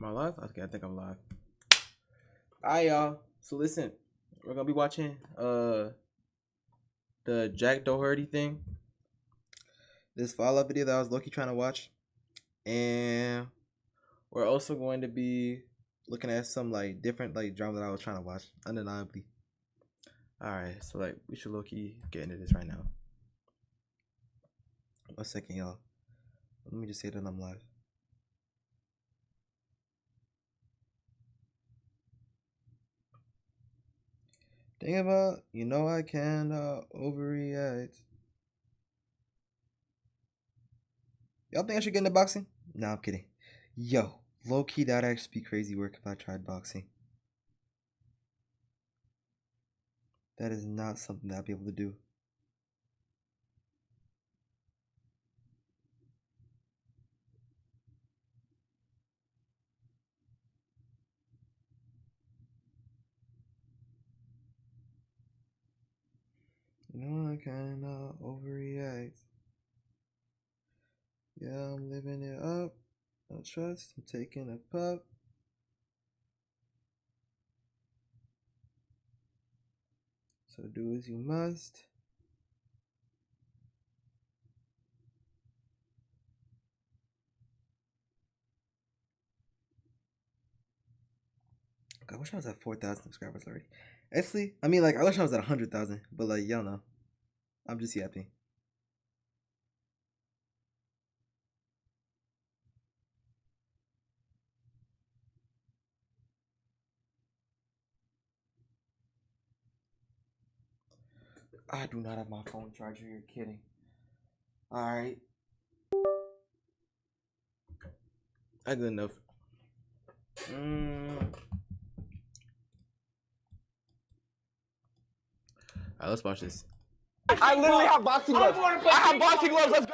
Am I live? Okay, I think I'm live. Alright, y'all. So listen, we're gonna be watching the Jack Doherty thing. This follow-up video that I was low-key trying to watch. And we're also going to be looking at some like different like drama that I was trying to watch, undeniably. Alright, so like we should low-key get into this right now. 1 second, y'all. Let me just say that I'm live. Think about, I can overreact. Y'all think I should get into boxing? Nah, I'm kidding. Yo, low key, that'd actually be crazy work if I tried boxing. That is not something that I'd be able to do. I can overreact. Yeah, I'm living it up. No trust, I'm taking a pup. So do as you must. God, I wish I was at 4,000 subscribers already. Actually, I mean, like, I wish I was at 100,000, but like, y'all know, I'm just yapping. I do not have my phone charger. You're kidding. All right. I good enough. Alright, let's watch this. I literally have boxing gloves. I have boxing gloves. Let's go.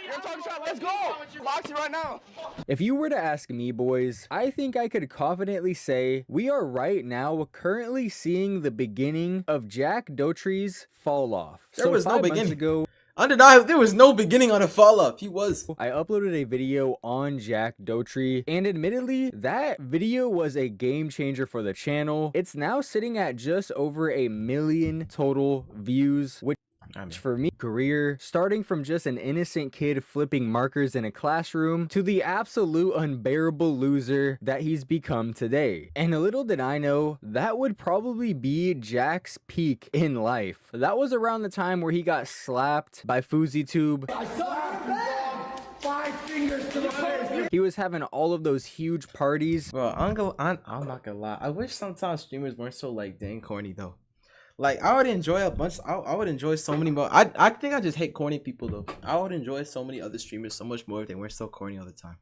You're talking shot. Let's go. Boxing right now. If you were to ask me, boys, I think I could confidently say we are right now currently seeing the beginning of Jack Doherty's fall off. There was no 5 months beginning. ago, Undeniable, there was no beginning on a fall off. He was. I uploaded a video on Jack Doherty, and admittedly, that video was a game changer for the channel. It's now sitting at just over 1 million total views, which for me, career, starting from just an innocent kid flipping markers in a classroom to the absolute unbearable loser that he's become today. And little did I know, that would probably be Jack's peak in life. That was around the time where he got slapped by FouseyTube. He was having all of those huge parties. Bro, I'm not gonna lie. I wish sometimes streamers weren't so like dang corny though. Like I would enjoy a bunch. I would enjoy so many more. I think I just hate corny people though. I would enjoy so many other streamers so much more if they weren't so corny all the time.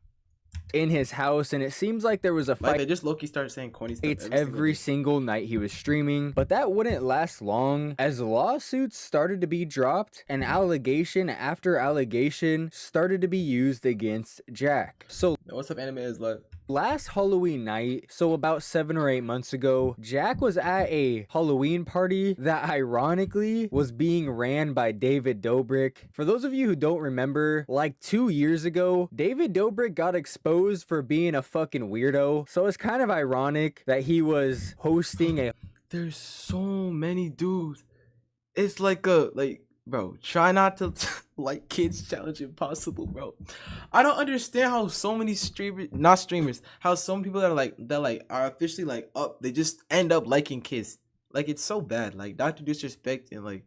In his house, and it seems like there was a fight. Like they just low-key started saying corny stuff every single night he was streaming, but that wouldn't last long as lawsuits started to be dropped and allegation after allegation started to be used against Jack. So what's up, anime is like last Halloween night, so about 7 or 8 months ago, Jack was at a Halloween party that ironically was being ran by David Dobrik. For those of you who don't remember, like 2 years ago, David Dobrik got exposed for being a fucking weirdo. So it's kind of ironic that he was hosting a... There's so many dudes. It's like bro, try not to like kids challenge impossible, bro. I don't understand how so many how some people that are officially like up, they just end up liking kids. Like it's so bad. Like Dr. Disrespect and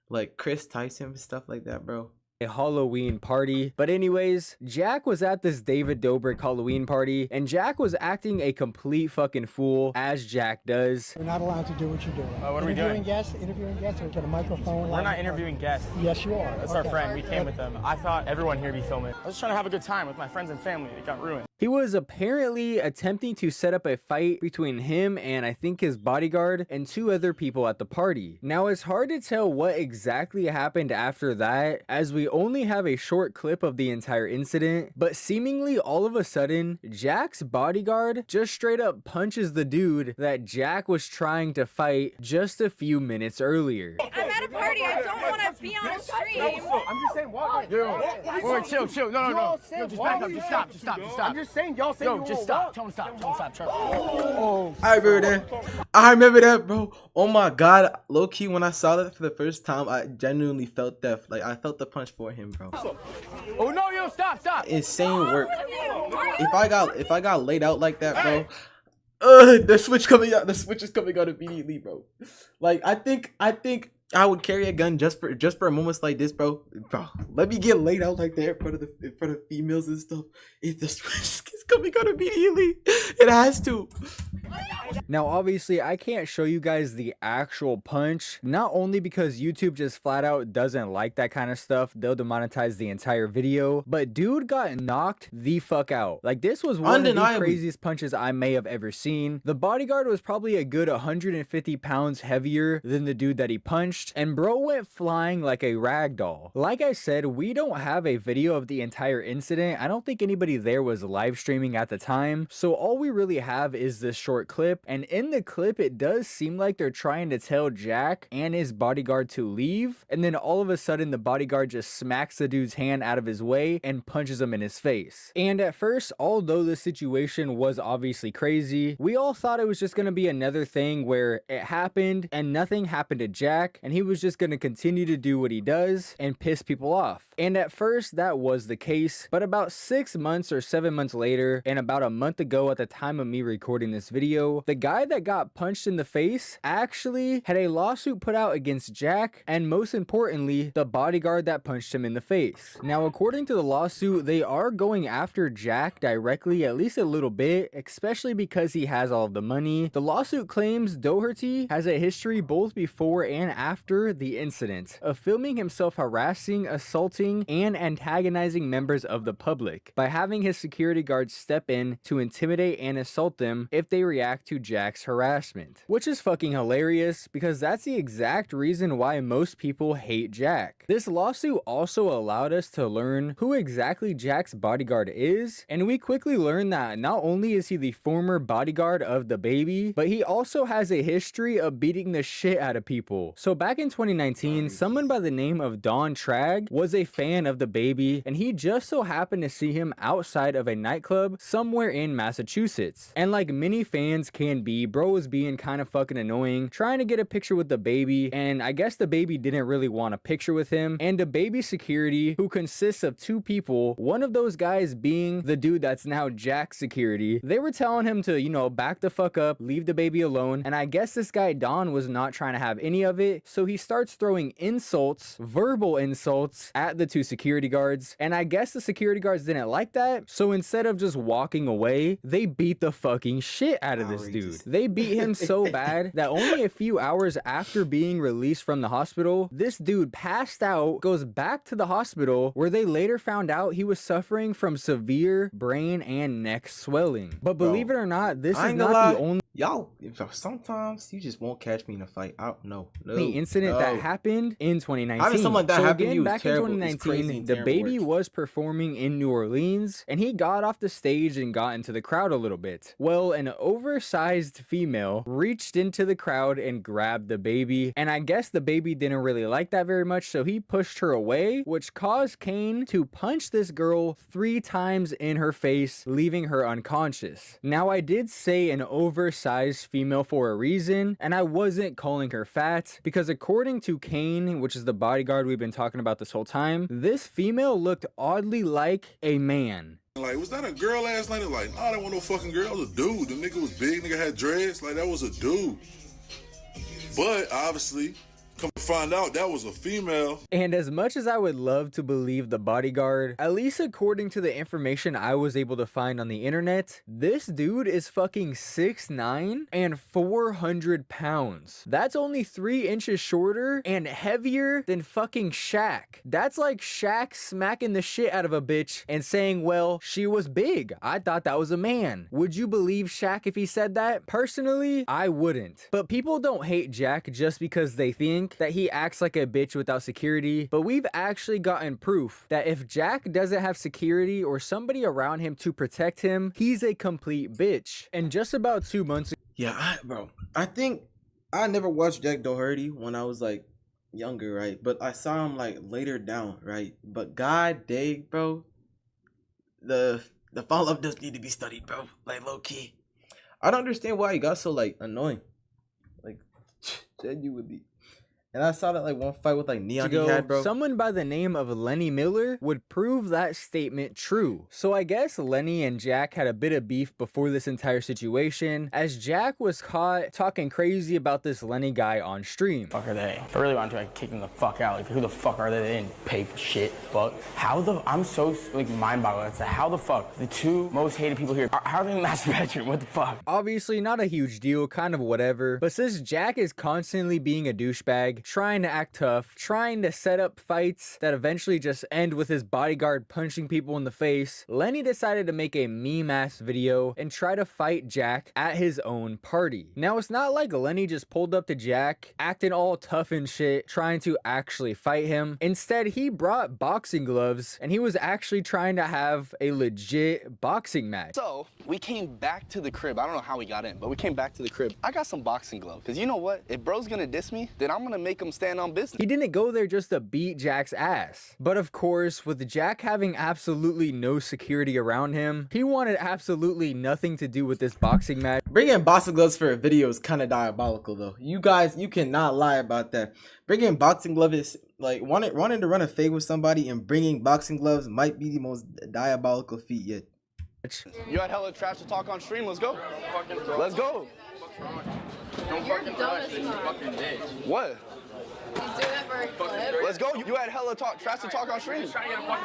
like Kris Tyson and stuff like that, bro. A Halloween party. But anyways, Jack was at this David Dobrik Halloween party, and Jack was acting a complete fucking fool, as Jack does. You're not allowed to do what you're doing. What are we doing? Interviewing guests, or get a microphone. We're not interviewing guests. Yes, you are. That's our friend. We came with them. I thought everyone here would be filming. I was just trying to have a good time with my friends and family. It got ruined. He was apparently attempting to set up a fight between him and I think his bodyguard and 2 other people at the party. Now it's hard to tell what exactly happened after that, as we only have a short clip of the entire incident, but seemingly all of a sudden, Jack's bodyguard just straight up punches the dude that Jack was trying to fight just a few minutes earlier. I'm at a a party. I don't want to be on a stream. I'm just saying, walk. Yo, wait, chill. No. Yo, just back up. Just stop. I'm just saying, y'all say you just stop. Tell him stop. Trust me. Oh, I remember that, bro. Oh my god, low key, when I saw that for the first time, I genuinely felt that. Like, I felt the punch for him, bro. oh no, yo, stop. Insane work. If I got laid out like that, bro. The switch is coming out immediately, bro. Like, I think I would carry a gun just for moments like this, bro. Let me get laid out like that in front of females and stuff. If the switch is coming out immediately, it has to. Now, obviously, I can't show you guys the actual punch, not only because YouTube just flat out doesn't like that kind of stuff, they'll demonetize the entire video, but dude got knocked the fuck out. Like, this was one of the craziest punches I may have ever seen. The bodyguard was probably a good 150 pounds heavier than the dude that he punched, and bro went flying like a rag doll. Like I said, we don't have a video of the entire incident. I don't think anybody there was live streaming at the time, so all we really have is this short clip. And in the clip, it does seem like they're trying to tell Jack and his bodyguard to leave, and then all of a sudden the bodyguard just smacks the dude's hand out of his way and punches him in his face. And at first, although the situation was obviously crazy, we all thought it was just going to be another thing where it happened and nothing happened to Jack, and he was just going to continue to do what he does and piss people off. And at first, that was the case, but about 6 months or 7 months later, and about a month ago at the time of me recording this video, the guy that got punched in the face actually had a lawsuit put out against Jack, and most importantly, the bodyguard that punched him in the face. Now, according to the lawsuit, they are going after Jack directly, at least a little bit, especially because he has all of the money. The lawsuit claims Doherty has a history both before and after the incident of filming himself harassing, assaulting, and antagonizing members of the public by having his security guards step in to intimidate and assault them if they react to Jack's harassment, which is fucking hilarious because that's the exact reason why most people hate Jack. This lawsuit also allowed us to learn who exactly Jack's bodyguard is, and we quickly learned that not only is he the former bodyguard of the baby, but he also has a history of beating the shit out of people. So back in 2019, someone by the name of Don Tragg was a fan of the baby, and he just so happened to see him outside of a nightclub somewhere in Massachusetts. And like many fans can be, bro was being kind of fucking annoying, trying to get a picture with the baby, and I guess the baby didn't really want a picture with him, and the baby security, who consists of 2 people, one of those guys being the dude that's now Jack's security, they were telling him to, you know, back the fuck up, leave the baby alone, and I guess this guy Don was not trying to have any of it, so he starts throwing insults, verbal insults, at the 2 security guards, and I guess the security guards didn't like that, so instead of just walking away, they beat the fucking shit out of this dude. They beat him so bad that only a few hours after being released from the hospital, this dude passed out, goes back to the hospital, where they later found out he was suffering from severe brain and neck swelling. But believe it or not, this is not the only sometimes you just won't catch me in a fight. I don't know. Incident that happened in 2019. Having something like that happen to you back in 2019, the baby was performing in New Orleans, and he got off the stage and got into the crowd a little bit. Well, an oversized female reached into the crowd and grabbed the baby, and I guess the baby didn't really like that very much, so he pushed her away, which caused Kane to punch this girl 3 times in her face, leaving her unconscious. Now, I did say an oversized female for a reason, and I wasn't calling her fat, because according to Kane, which is the bodyguard we've been talking about this whole time, this female looked oddly like a man. Like, was that a girl last night? Like, nah, that wasn't no fucking girl. It was a dude. The nigga was big. Nigga had dreads. Like, that was a dude. But obviously, come to find out, that was a female. And as much as I would love to believe the bodyguard, at least according to the information I was able to find on the internet, this dude is fucking 6'9" and 400 pounds. That's only 3 inches shorter and heavier than fucking Shaq. That's like Shaq smacking the shit out of a bitch and saying, well, she was big. I thought that was a man. Would you believe Shaq if he said that? Personally, I wouldn't. But people don't hate Jack just because they think that he acts like a bitch without security, but we've actually gotten proof that if Jack doesn't have security or somebody around him to protect him, he's a complete bitch. And just about 2 months ago, bro, I think I never watched Jack Doherty when I was like younger, right? But I saw him like later down, right? But god dang, bro, the follow-up does need to be studied, bro. Like low key. I don't understand why he got so like annoying. Like genuinely. And I saw that like one fight with like Neon he had, bro. Someone by the name of Lenny Miller would prove that statement true. So I guess Lenny and Jack had a bit of beef before this entire situation, as Jack was caught talking crazy about this Lenny guy on stream. Fuck are they? If I really wanted to, I'd kick them the fuck out. Like, who the fuck are they? They didn't pay for shit. Fuck. How the? I'm so like mind-boggling. It's like, how the fuck? The two most hated people here. How are they in the master bedroom? What the fuck? Obviously not a huge deal, kind of whatever. But since Jack is constantly being a douchebag, trying to act tough, trying to set up fights that eventually just end with his bodyguard punching people in the face, Lenny decided to make a meme-ass video and try to fight Jack at his own party. Now, it's not like Lenny just pulled up to Jack, acting all tough and shit, trying to actually fight him. Instead, he brought boxing gloves, and he was actually trying to have a legit boxing match. So, we came back to the crib. I don't know how we got in, but we came back to the crib. I got some boxing gloves, because you know what? If bro's gonna diss me, then I'm gonna make him stand on business. He didn't go there just to beat Jack's ass. But of course, with Jack having absolutely no security around him, he wanted absolutely nothing to do with this boxing match. Bringing boxing gloves for a video is kind of diabolical, though. You guys, you cannot lie about that. Bringing boxing gloves is like wanting to run a fade with somebody, and bringing boxing gloves might be the most diabolical feat yet. You had hella trash to talk on stream. Let's go. Let's go. You're dumb as fuck. What? He's doing it for a clip. Let's go. You had hella trash to talk on stream.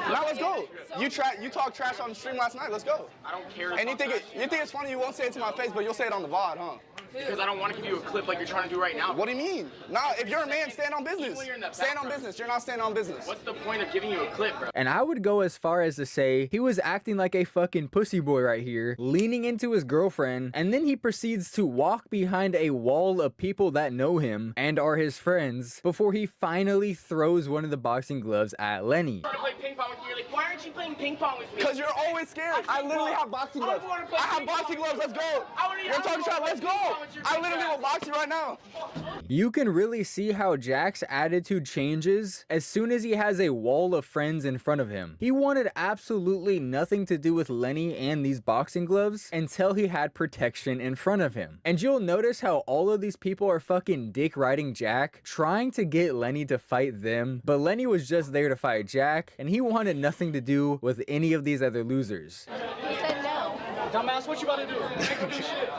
Now let's go. You talked trash on the stream last night. Let's go. I don't care. And you think it's funny? You won't say it to my face, but you'll say it on the VOD, huh? Because I don't want to give you a clip like you're trying to do right now. What do you mean? Nah, if you're a man, stand on business. Stand on business. You're not standing on business. What's the point of giving you a clip, bro? And I would go as far as to say he was acting like a fucking pussy boy right here, leaning into his girlfriend, and then he proceeds to walk behind a wall of people that know him and are his friends before he finally throws one of the boxing gloves at Lenny. I'm trying to play ping pong with you. You're like, why aren't you playing ping pong with me? Because you're always scared. I literally have boxing gloves. I have boxing gloves. Let's go. You're talking shot. Let's go. I literally will box you right now. You can really see how Jack's attitude changes as soon as he has a wall of friends in front of him. He wanted absolutely nothing to do with Lenny and these boxing gloves until he had protection in front of him. And you'll notice how all of these people are fucking dick riding Jack, trying to get Lenny to fight them, but Lenny was just there to fight Jack, and he wanted nothing to do with any of these other losers. He said no. Dumbass, what you about to do? Make him do shit.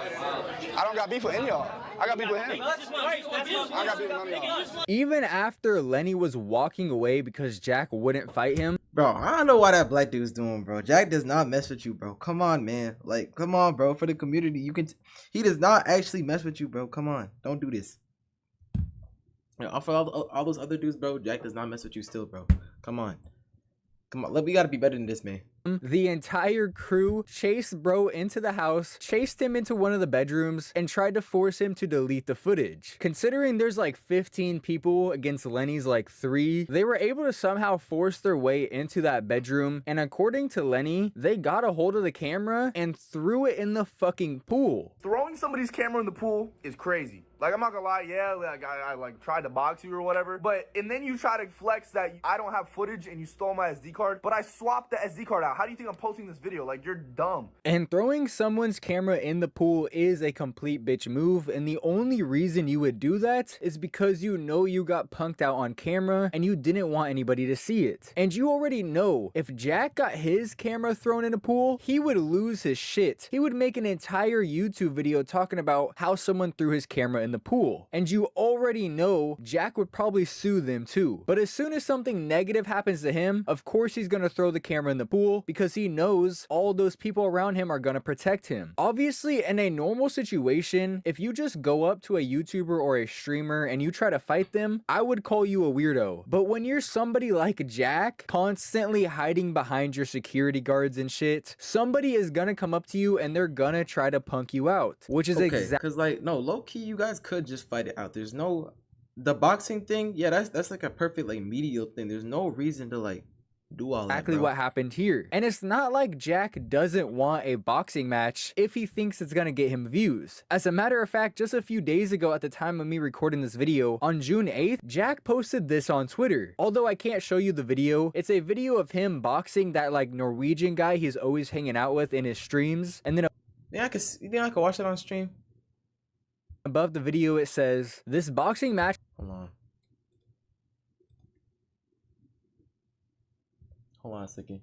I don't got beef with any of y'all. I got beef with him. I got beef with none of y'all. Even after Lenny was walking away because Jack wouldn't fight him, Bro, I don't know why that black dude's doing, bro. Jack does not mess with you, bro. Come on, man. Like, come on, bro. For the community, he does not actually mess with you, bro. Come on, don't do this. You know, for all those other dudes, bro, Jack does not mess with you still, bro. Come on. We gotta be better than this, man. the entire crew chased bro into the house, chased him into one of the bedrooms, and tried to force him to delete the footage. Considering there's like 15 people against Lenny's like 3, they were able to somehow force their way into that bedroom, and according to Lenny, they got a hold of the camera and threw it in the fucking pool. Throwing somebody's camera in the pool is crazy. Like, I'm not gonna lie, yeah, like I like tried to box you or whatever, but and then you try to flex that I don't have footage and you stole my SD card, but I swapped the SD card out. How do you think I'm posting this video? Like, you're dumb. And throwing someone's camera in the pool is a complete bitch move, and the only reason you would do that is because you know you got punked out on camera and you didn't want anybody to see it. And you already know if Jack got his camera thrown in a pool, he would lose his shit. He would make an entire YouTube video talking about how someone threw his camera in the pool. And you already know Jack would probably sue them too. But as soon as something negative happens to him, of course he's gonna throw the camera in the pool because he knows all those people around him are gonna protect him. Obviously, in a normal situation, if you just go up to a YouTuber or a streamer and you try to fight them, I would call you a weirdo. But when you're somebody like Jack, constantly hiding behind your security guards and shit, somebody is gonna come up to you and they're gonna try to punk you out, which is exactly because like no, low-key you guys could just fight it out. There's no, the boxing thing, yeah, that's like a perfect like medial thing. There's no reason to like do all that, exactly bro. what happened here. And it's not like Jack doesn't want a boxing match if he thinks it's gonna get him views. As a matter of fact, just a few days ago at the time of me recording this video, on June 8th, Jack posted this on Twitter. Although I can't show you the video, it's a video of him boxing that like Norwegian guy he's always hanging out with in his streams. And then You think I could watch it on stream? above the video it says, "This boxing match..." Hold on. Hold on a second.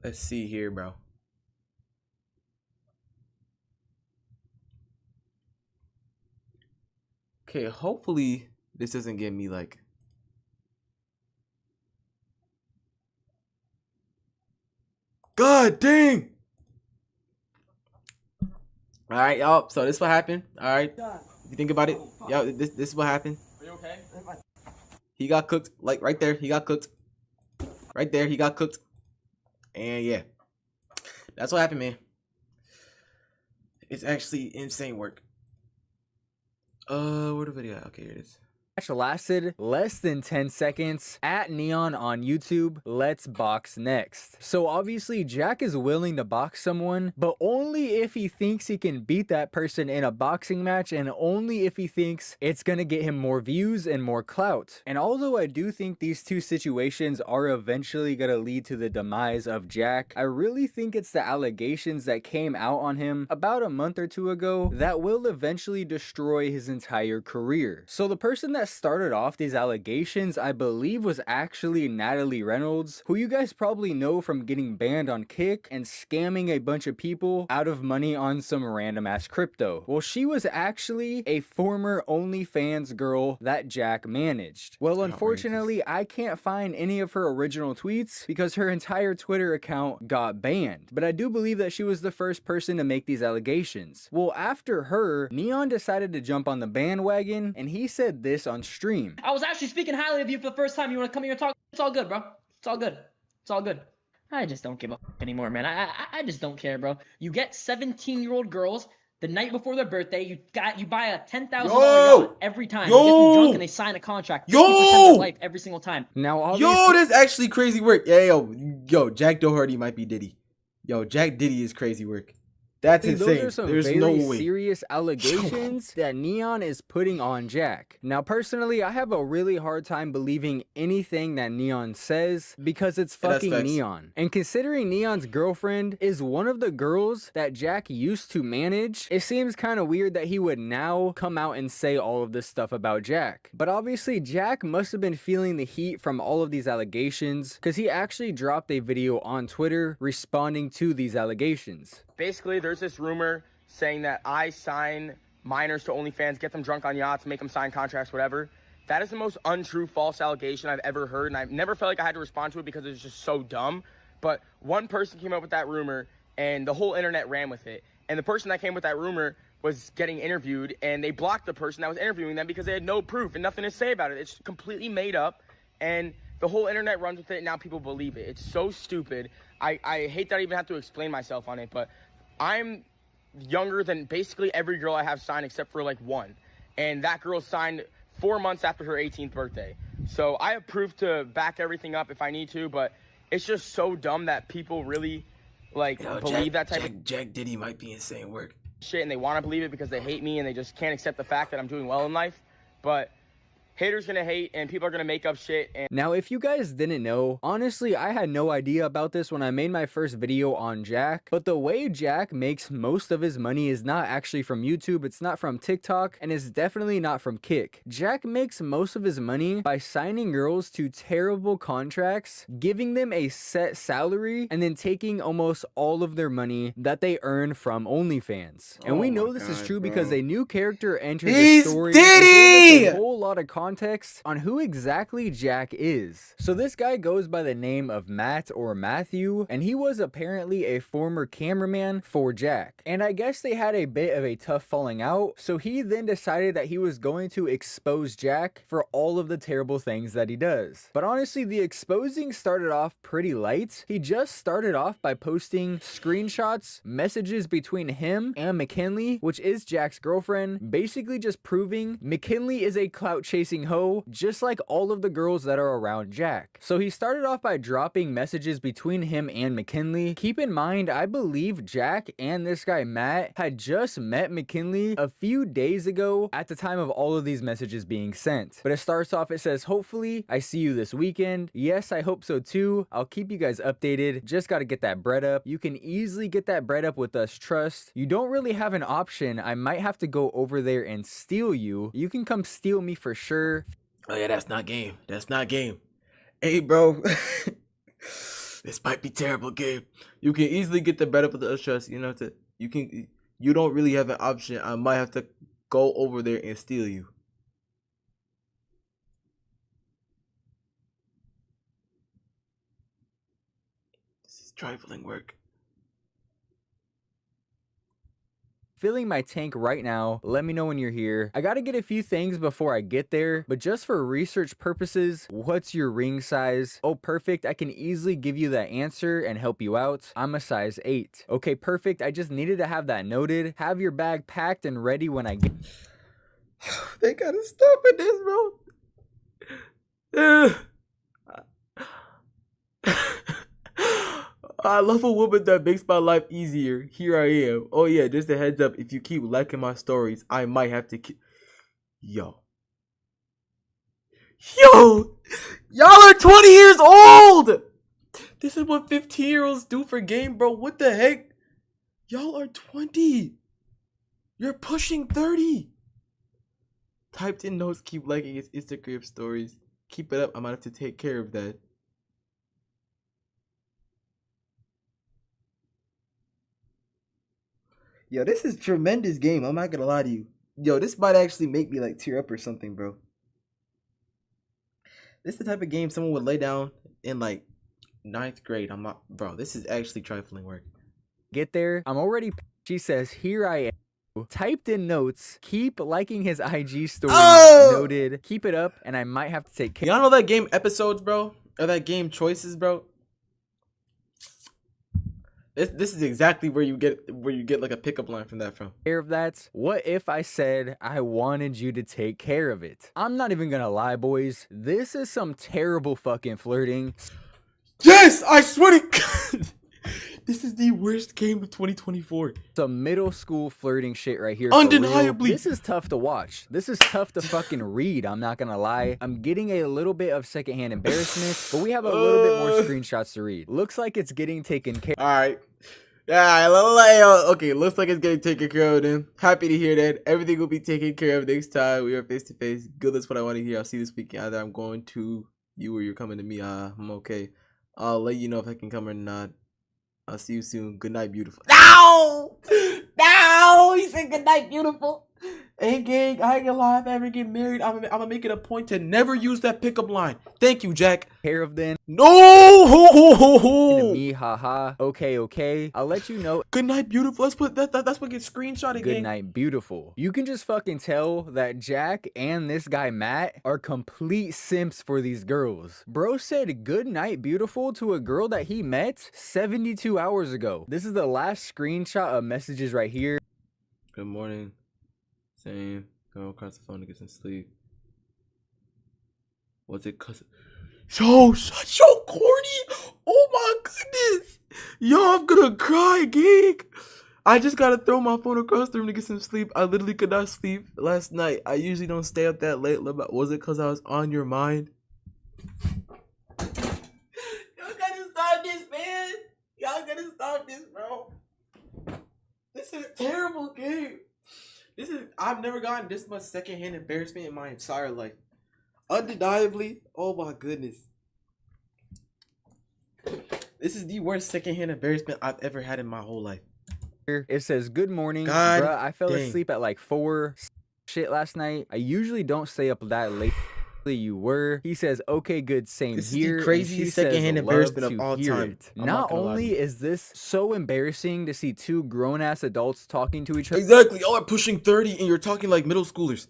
Let's see here, bro. Okay, hopefully this doesn't get me like... God dang! Alright, y'all. So this is what happened. Alright. If you think about it, yo, this is what happened. Are you okay? He got cooked. Like right there, he got cooked. Right there, he got cooked. And yeah. That's what happened, man. It's actually insane work. Where the video at? Okay, here it is. Lasted less than 10 seconds. At Neon on YouTube, let's box next. So obviously Jack is willing to box someone, but only if he thinks he can beat that person in a boxing match, and only if he thinks it's gonna get him more views and more clout. And although I do think these two situations are eventually gonna lead to the demise of Jack, I really think it's the allegations that came out on him about a month or two ago that will eventually destroy his entire career. So the person that started off these allegations, I believe, was actually Natalie Reynolds, who you guys probably know from getting banned on Kick and scamming a bunch of people out of money on some random ass crypto. Well, she was actually a former OnlyFans girl that Jack managed. Well, unfortunately, I can't find any of her original tweets because her entire Twitter account got banned. But I do believe that she was the first person to make these allegations. Well, after her, Neon decided to jump on the bandwagon, and he said this on stream. I was actually speaking highly of you for the first time. You want to come here and talk? It's all good, bro. It's all good. It's all good. I just don't give a fuck anymore, man. I just don't care, bro. You get 17-year-old girls the night before their birthday. You buy a $10,000 yacht every time. You get them drunk and they sign a contract. 50% of their life every single time. Now, obviously, Yo, that's actually crazy work. Yeah, yo, Jack Doherty might be Diddy. Yo, Jack Diddy is crazy work. That's insane. those are some There's very no way. serious allegations that Neon is putting on Jack. Now, personally, I have a really hard time believing anything that Neon says because it's fucking Neon. And considering Neon's girlfriend is one of the girls that Jack used to manage, it seems kind of weird that he would now come out and say all of this stuff about Jack. But obviously, Jack must have been feeling the heat from all of these allegations because he actually dropped a video on Twitter responding to these allegations. Basically, there's this rumor saying that I sign minors to OnlyFans, get them drunk on yachts, make them sign contracts, whatever. That is the most untrue, false allegation I've ever heard, and I've never felt like I had to respond to it because it's just so dumb. But one person came up with that rumor, and the whole internet ran with it. And the person that came with that rumor was getting interviewed, and they blocked the person that was interviewing them because they had no proof and nothing to say about it. It's completely made up, and the whole internet runs with it, and now people believe it. It's so stupid. I hate that I even have to explain myself on it, but I'm younger than basically every girl I have signed except for like one. And that girl signed 4 months after her 18th birthday. So I have proof to back everything up if I need to, but it's just so dumb that people really believe that type of Jack Diddy might be insane work. shit, and they want to believe it because they hate me and they just can't accept the fact that I'm doing well in life. But haters gonna hate and people are gonna make up shit. And now, if you guys didn't know, honestly, I had no idea about this when I made my first video on Jack, but the way Jack makes most of his money is not actually from YouTube, it's not from TikTok, and it's definitely not from Kick. Jack makes most of his money by signing girls to terrible contracts, giving them a set salary, and then taking almost all of their money that they earn from OnlyFans. And we know this is true because a new character entered the story and gave us a whole lot of content context on who exactly Jack is. So this guy goes by the name of Matt or Matthew, and he was apparently a former cameraman for Jack. And I guess they had a bit of a tough falling out, so he then decided that he was going to expose Jack for all of the terrible things that he does. But honestly, the exposing started off pretty light. He just started off by posting screenshots, messages between him and McKinley, which is Jack's girlfriend, basically just proving McKinley is a clout chasing hoe, just like all of the girls that are around Jack. So he started off by dropping messages between him and McKinley. Keep in mind, I believe Jack and this guy Matt had just met McKinley a few days ago at the time of all of these messages being sent. But it starts off, it says, hopefully I see you this weekend. Yes, I hope so too. I'll keep you guys updated. Just got to get that bread up. You can easily get that bread up with us, trust. You don't really have an option. I might have to go over there and steal you. You can come steal me for sure. Oh yeah, that's not game. That's not game. Hey, bro. This might be terrible game. You can easily get the bread up with us, trust. You don't really have an option. I might have to go over there and steal you. This is trifling work. Filling my tank right now. Let me know when you're here. I gotta get a few things before I get there, but just for research purposes, what's your ring size? Oh, perfect. I can easily give you that answer and help you out. I'm a size 8. Okay, perfect. I just needed to have that noted. Have your bag packed and ready when I get. They gotta stop with this, bro. I love a woman that makes my life easier. Here I am. Oh yeah, just a heads up. If you keep liking my stories, I might have to Yo, y'all are 20 years old. This is what 15-year-olds do for game, bro. What the heck? Y'all are 20. You're pushing 30. Typed in notes, keep liking his Instagram stories. Keep it up. I might have to take care of that. Yo, this is tremendous game. I'm not gonna lie to you. Yo, this might actually make me like tear up or something, bro. This is the type of game someone would lay down in like 9th grade. I'm not, bro. This is actually trifling work. Get there. I'm already. She says, here I am. Typed in notes. Keep liking his IG story. Noted. Keep it up, and I might have to take care. Y'all know that game episodes, bro, or that game choices, bro. This is exactly where you get like a pickup line from that from. Care of that? What if I said I wanted you to take care of it? I'm not even gonna lie, boys. This is some terrible fucking flirting. Yes, I swear to God. This is the worst game of 2024. Some middle school flirting shit right here. Undeniably. This is tough to watch. This is tough to fucking read. I'm not gonna lie. I'm getting a little bit of secondhand embarrassment, but we have a little bit more screenshots to read. Looks like it's getting taken care of. All right. Yeah, okay, looks like it's getting taken care of then. Happy to hear that. Everything will be taken care of next time we are face to face. Good, that's what I want to hear. I'll see you this weekend. Either I'm going to you or you're coming to me. I'm okay. I'll let you know if I can come or not. I'll see you soon. Good night, beautiful. No! He said good night, beautiful. Hey, gang, I ain't gonna lie. If I ever get married, I'm gonna make it a point to never use that pickup line. Thank you, Jack. Care of then. No! Ho, ho, ho, ho. Me, haha. Okay. I'll let you know. Good night, beautiful. Let's put that's what gets screenshotted. Good gang. night, beautiful. You can just fucking tell that Jack and this guy Matt are complete simps for these girls. Bro said good night, beautiful to a girl that he met 72 hours ago. This is the last screenshot of messages right here. Good morning. Same. Go across the phone to get some sleep. What's it? Yo, such so corny. Oh my goodness. Yo, I'm gonna cry, gang. I just gotta throw my phone across the room to get some sleep. I literally could not sleep last night. I usually don't stay up that late. Was it because I was on your mind? Y'all gotta stop this, man. Y'all gotta stop this, bro. This is a terrible game. I've never gotten this much secondhand embarrassment in my entire life. Undeniably, oh my goodness. This is the worst secondhand embarrassment I've ever had in my whole life. It says, good morning. God Bruh, I fell dang. asleep at like 4 shit last night. I usually don't stay up that late. you were. He says, okay, good, same This is here. the and craziest she says, secondhand "Love embarrassment of to all hear time." it." I'm Not not gonna lie to only you. is this so embarrassing to see two grown-ass adults talking to each other Exactly. Y'all are pushing 30 and you're talking like middle schoolers.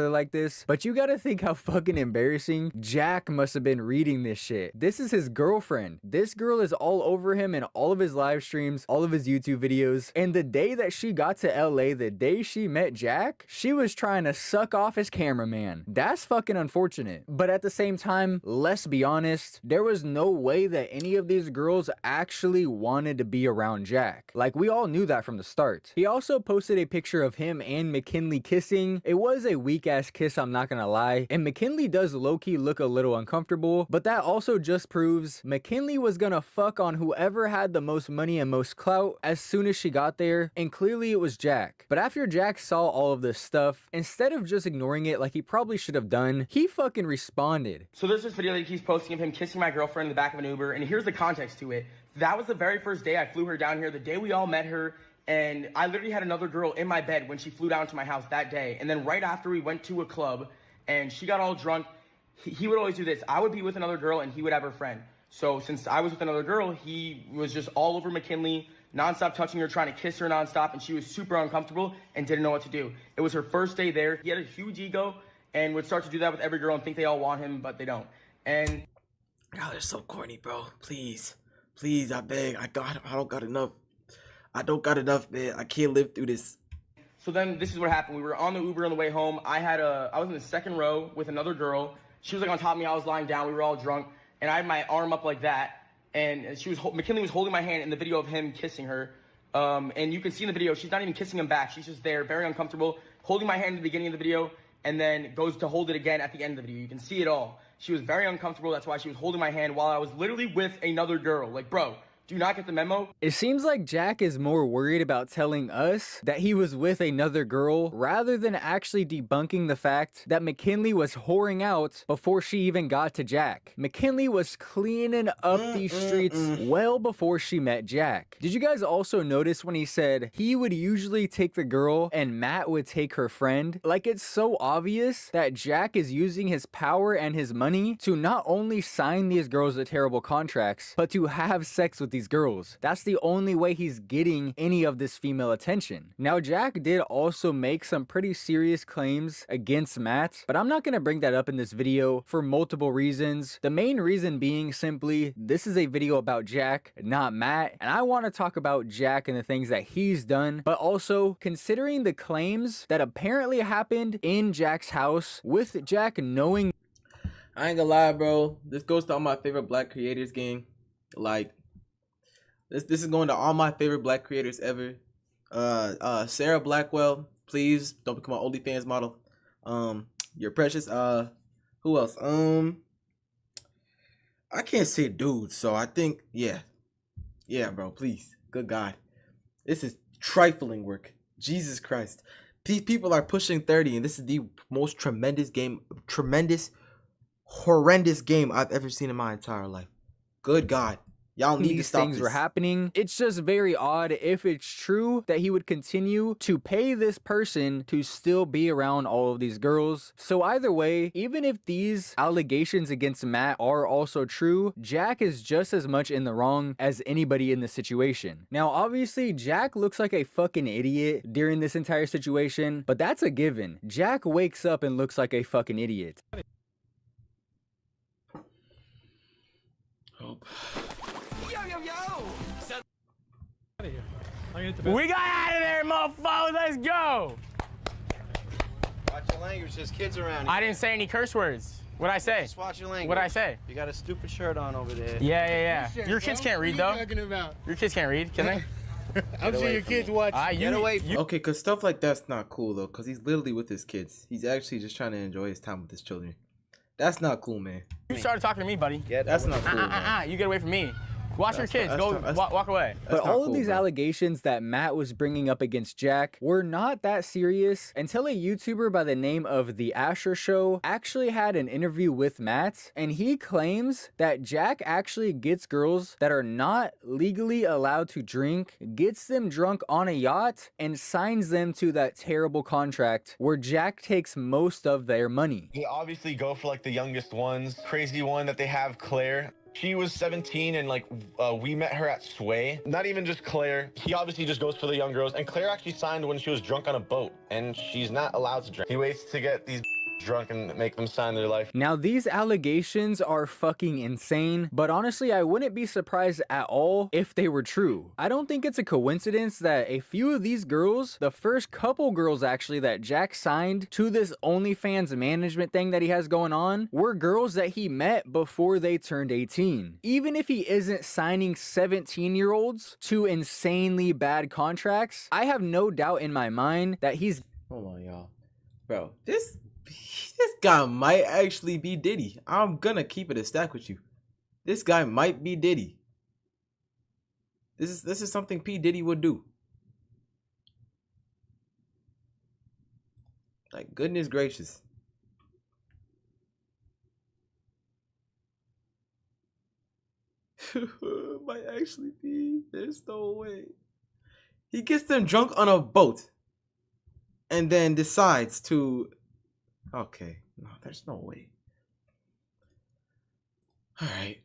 like this, but you gotta think how fucking embarrassing Jack must have been reading this shit. This is his girlfriend. This girl is all over him in all of his live streams, all of his YouTube videos, and the day that she got to LA, the day she met Jack, she was trying to suck off his cameraman. That's fucking unfortunate. But at the same time, let's be honest, there was no way that any of these girls actually wanted to be around Jack. Like, we all knew that from the start. He also posted a picture of him and McKinley kissing. It was a weak ass kiss, I'm not gonna lie, and McKinley does low-key look a little uncomfortable, but that also just proves McKinley was gonna fuck on whoever had the most money and most clout as soon as she got there, and clearly it was Jack. But after Jack saw all of this stuff, instead of just ignoring it like he probably should have done, he fucking responded. So there's this video that he keeps posting of him kissing my girlfriend in the back of an Uber, and here's the context to it. That was the very first day I flew her down here, the day we all met her, and I literally had another girl in my bed when she flew down to my house that day. And then right after we went to a club and she got all drunk, he would always do this. I would be with another girl and he would have her friend. So since I was with another girl, he was just all over McKinley, nonstop touching her, trying to kiss her nonstop, and she was super uncomfortable and didn't know what to do. It was her first day there. He had a huge ego and would start to do that with every girl and think they all want him, but they don't. And Y'all are so corny, bro. Please, I beg. I don't got enough. I don't got enough, man. I can't live through this. so then this is what happened. We were on the Uber on the way home. I was in the second row with another girl. She was like on top of me. I was lying down. We were all drunk. And I had my arm up like that. And McKinley was holding my hand in the video of him kissing her. And you can see in the video, she's not even kissing him back. She's just there, very uncomfortable, holding my hand in the beginning of the video, and then goes to hold it again at the end of the video. You can see it all. She was very uncomfortable. That's why she was holding my hand while I was literally with another girl. Like, bro, do you not get the memo? It seems like Jack is more worried about telling us that he was with another girl rather than actually debunking the fact that McKinley was whoring out before she even got to Jack. McKinley was cleaning up these streets well before she met Jack. Did you guys also notice when he said he would usually take the girl and Matt would take her friend? Like, it's so obvious that Jack is using his power and his money to not only sign these girls the terrible contracts, but to have sex with these girls. That's the only way he's getting any of this female attention. Now, Jack did also make some pretty serious claims against Matt, but I'm not going to bring that up in this video for multiple reasons. The main reason being simply, this is a video about Jack, not Matt, and I want to talk about Jack and the things that he's done, but also considering the claims that apparently happened in Jack's house with Jack knowing. I ain't gonna lie, bro. This goes to all my favorite black creators, gang. Like, this is going to all my favorite black creators ever. Sarah Blackwell, please don't become an OnlyFans model. You're precious. Who else? I can't say dude, so I think yeah, bro. Please, good God, this is trifling work. Jesus Christ, these people are pushing 30, and this is the most horrendous game I've ever seen in my entire life. Good God. Y'all need to stop these things were happening. It's just very odd if it's true that he would continue to pay this person to still be around all of these girls. So either way, even if these allegations against Matt are also true, Jack is just as much in the wrong as anybody in the situation. Now, obviously, Jack looks like a fucking idiot during this entire situation, but that's a given. Jack wakes up and looks like a fucking idiot. We got out of there, motherfucker. Let's go. Watch your language. There's kids around here. I didn't say any curse words. What'd I say? Just watch your language. What'd I say? You got a stupid shirt on over there. Yeah. Your kids can't read, though. Your kids can't read, can they? I'm sure your kids watch. Get away. Okay, because stuff like that's not cool, though, because he's literally with his kids. He's actually just trying to enjoy his time with his children. That's not cool, man. You started talking to me, buddy. Yeah, that's not cool, man. You get away from me. Watch your kids. Go walk away. But all of these allegations that Matt was bringing up against Jack were not that serious until a YouTuber by the name of The Asher Show actually had an interview with Matt, and he claims that Jack actually gets girls that are not legally allowed to drink, gets them drunk on a yacht, and signs them to that terrible contract where Jack takes most of their money. They obviously go for like the youngest ones. Crazy one that they have, Claire. She was 17 and like we met her at Sway. Not even just Claire. He obviously just goes for the young girls. And Claire actually signed when she was drunk on a boat, and she's not allowed to drink. He waits to get these drunk and make them sign their life. Now these allegations are fucking insane, but honestly I wouldn't be surprised at all if they were true. I don't think it's a coincidence that a few of these girls, the first couple girls actually that Jack signed to this OnlyFans management thing that he has going on, were girls that he met before they turned 18. Even if he isn't signing 17-year-olds to insanely bad contracts, I have no doubt in my mind that he's... Hold on, y'all. Bro, this guy might actually be Diddy. I'm gonna keep it a stack with you. This guy might be Diddy. This is something P. Diddy would do. Like, goodness gracious. Might actually be. There's no way. He gets them drunk on a boat and then decides to... Okay, no, there's no way. All right.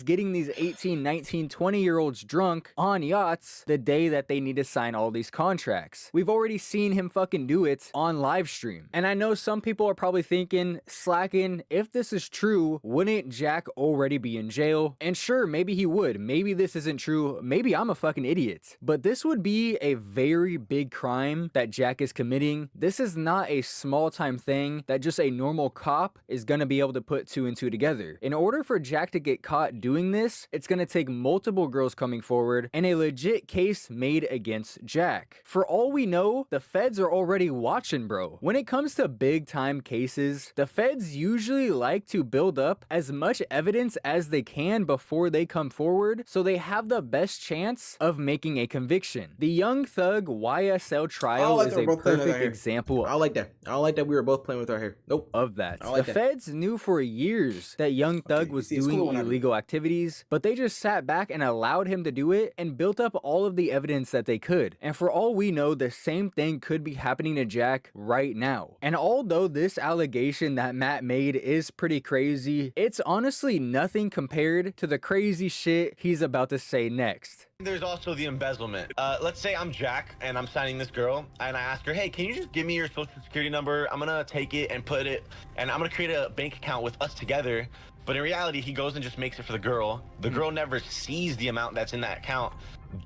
Getting these 18, 19, 20-year-olds drunk on yachts the day that they need to sign all these contracts. We've already seen him fucking do it on live stream. And I know some people are probably thinking, slacking, if this is true, wouldn't Jack already be in jail? And sure, maybe he would. Maybe this isn't true. Maybe I'm a fucking idiot. But this would be a very big crime that Jack is committing. This is not a small-time thing that just a normal cop is gonna be able to put two and two together. In order for Jack to get caught doing this, it's gonna take multiple girls coming forward and a legit case made against Jack. For all we know, the feds are already watching, bro. When it comes to big time cases, the feds usually like to build up as much evidence as they can before they come forward, so they have the best chance of making a conviction. The Young Thug YSL trial is a perfect example. I like that. I like that we were both playing with our hair. Nope. Of that. The feds knew for years that Young Thug was doing illegal activities, but they just sat back and allowed him to do it and built up all of the evidence that they could. And for all we know, the same thing could be happening to Jack right now. And although this allegation that Matt made is pretty crazy, it's honestly nothing compared to the crazy shit he's about to say next. There's also the embezzlement. Let's say I'm Jack and I'm signing this girl and I ask her, hey, can you just give me your social security number? I'm gonna take it and put it, and I'm gonna create a bank account with us together. But in reality, he goes and just makes it for the girl. The girl never sees the amount that's in that account.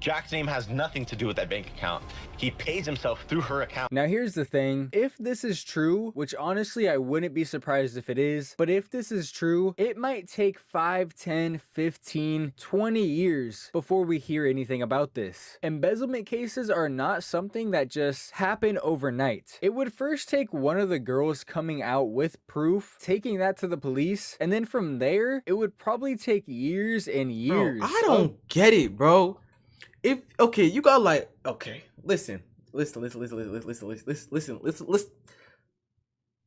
Jack's name has nothing to do with that bank account. He pays himself through her account. Now here's the thing, if this is true, which honestly I wouldn't be surprised if it is, but if this is true, it might take 5, 10, 15, 20 years before we hear anything about this. Embezzlement cases are not something that just happen overnight. It would first take one of the girls coming out with proof, taking that to the police, and then from there, it would probably take years and years. Bro, I don't get it, bro. If okay, you got like listen.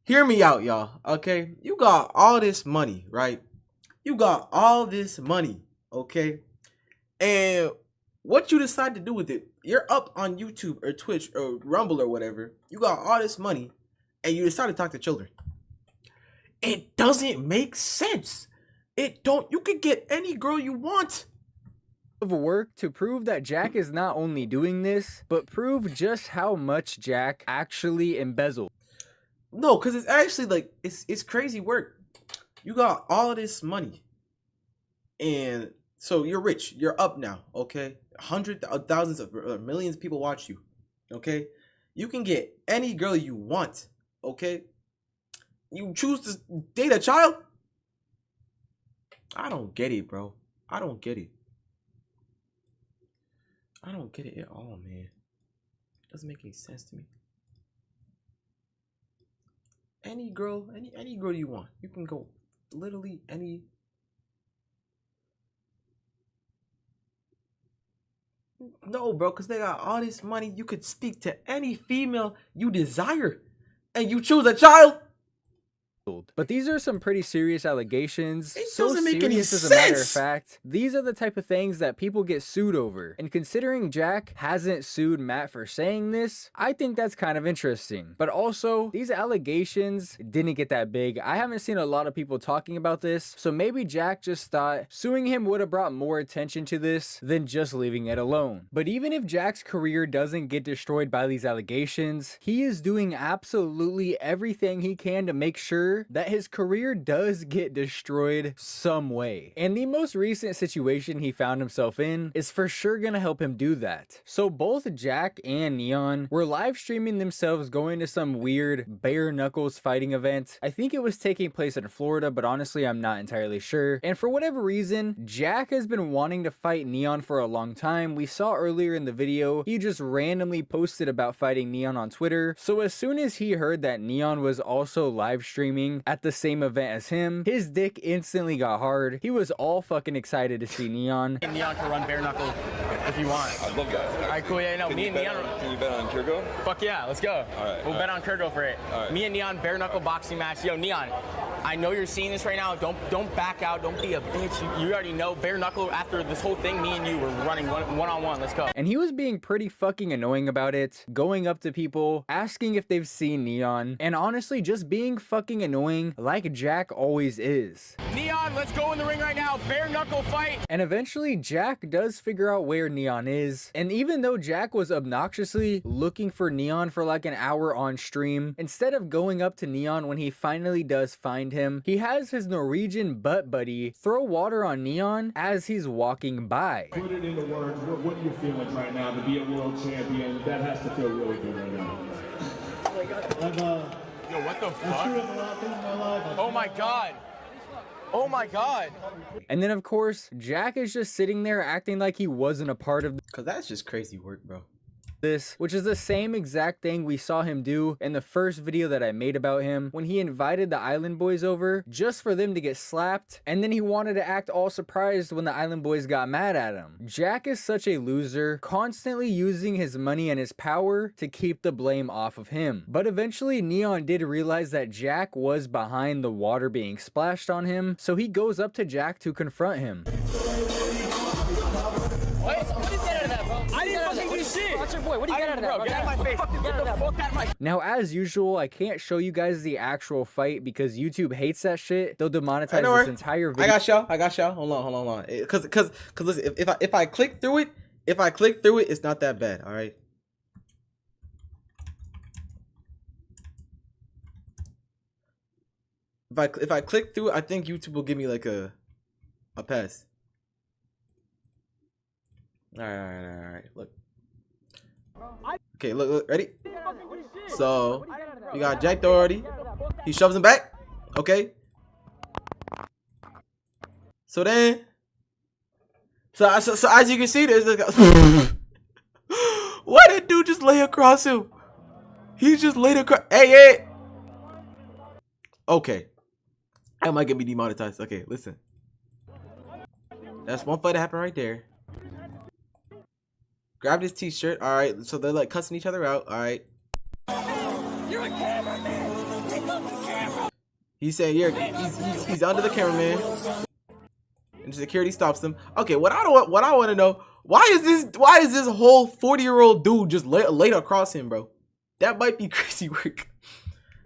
Hear me out, y'all. Okay, you got all this money, right? You got all this money, okay? And what you decide to do with it? You're up on YouTube or Twitch or Rumble or whatever. You got all this money, and you decide to talk to children. It doesn't make sense. It don't. You could get any girl you want. Of work to prove that Jack is not only doing this, but prove just how much Jack actually embezzled. No, because it's actually like it's crazy work. You got all of this money, and so you're rich. You're up now, okay? Hundreds of thousands of millions of people watch you, okay? You can get any girl you want, okay? You choose to date a child? I don't get it, bro. I don't get it. I don't get it at all, man. It doesn't make any sense to me. Any girl, any girl you want. You can go literally any No, bro, because they got all this money. You could speak to any female you desire, and you choose a child. But these are some pretty serious allegations. It So doesn't make any serious, as a matter of sense. fact, these are the type of things that people get sued over. And considering Jack hasn't sued Matt for saying this, I think that's kind of interesting. But also, these allegations didn't get that big. I haven't seen a lot of people talking about this, so maybe Jack just thought suing him would have brought more attention to this than just leaving it alone. But even if Jack's career doesn't get destroyed by these allegations, he is doing absolutely everything he can to make sure that his career does get destroyed some way. And the most recent situation he found himself in is for sure gonna help him do that. So both Jack and Neon were live streaming themselves going to some weird bare knuckles fighting event. I think it was taking place in Florida, but honestly I'm not entirely sure. And for whatever reason, Jack has been wanting to fight Neon for a long time. We saw earlier in the video, he just randomly posted about fighting Neon on Twitter. So as soon as he heard that Neon was also live streaming at the same event as him, his dick instantly got hard. He was all fucking excited to see Neon. Neon can run bare knuckle if you want. I'd love that. All right, cool. Yeah, no, me and Neon. Can you bet on Kirko? Fuck yeah, let's go. All right. We'll bet on Kirko for it. All right. Me and Neon bare knuckle boxing match. Yo, Neon, I know you're seeing this right now. Don't back out. Don't be a bitch. You already know bare knuckle. After this whole thing, me and you were running one on one. Let's go. And he was being pretty fucking annoying about it, going up to people, asking if they've seen Neon, and honestly just being fucking annoying like Jack always is. Neon, let's go in the ring right now. Bare knuckle fight. And eventually Jack does figure out where Neon is. And even though Jack was obnoxiously looking for Neon for like an hour on stream, instead of going up to Neon when he finally does find him, he has his Norwegian butt buddy throw water on Neon as he's walking by. Put it into words. What are you feeling right now to be a world champion? That has to feel really good right now. Yo, what the fuck? Oh my god. Oh my god. And then of course, Jack is just sitting there acting like he wasn't a part of Cause that's just crazy work, bro. this, which is the same exact thing we saw him do in the first video that I made about him when he invited the Island Boys over just for them to get slapped, and then he wanted to act all surprised when the Island Boys got mad at him. Jack is such a loser, constantly using his money and his power to keep the blame off of him. But eventually Neon did realize that Jack was behind the water being splashed on him, so he goes up to Jack to confront him. Now, as usual, I can't show you guys the actual fight because YouTube hates that shit. They'll demonetize this entire video. I got y'all. Hold on. Cause listen, if I click through it, it's not that bad. All right. If I click through it, I think YouTube will give me like a pass. All right. Look. Okay, look, ready? So, you got Jack Doherty. He shoves him back. Okay. So then, so as you can see, there's like what did dude just lay across him? He just laid across. Hey. Okay. I might get me demonetized. Okay, listen. That's one fight that happened right there. Grab this t-shirt. All right, so they're like cussing each other out. All right. You're a cameraman. Take off the camera. He's saying he's under the cameraman, and security stops him. Okay, what I want to know, why is this whole 40-year-old dude just laid across him, bro? That might be crazy work.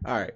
All right.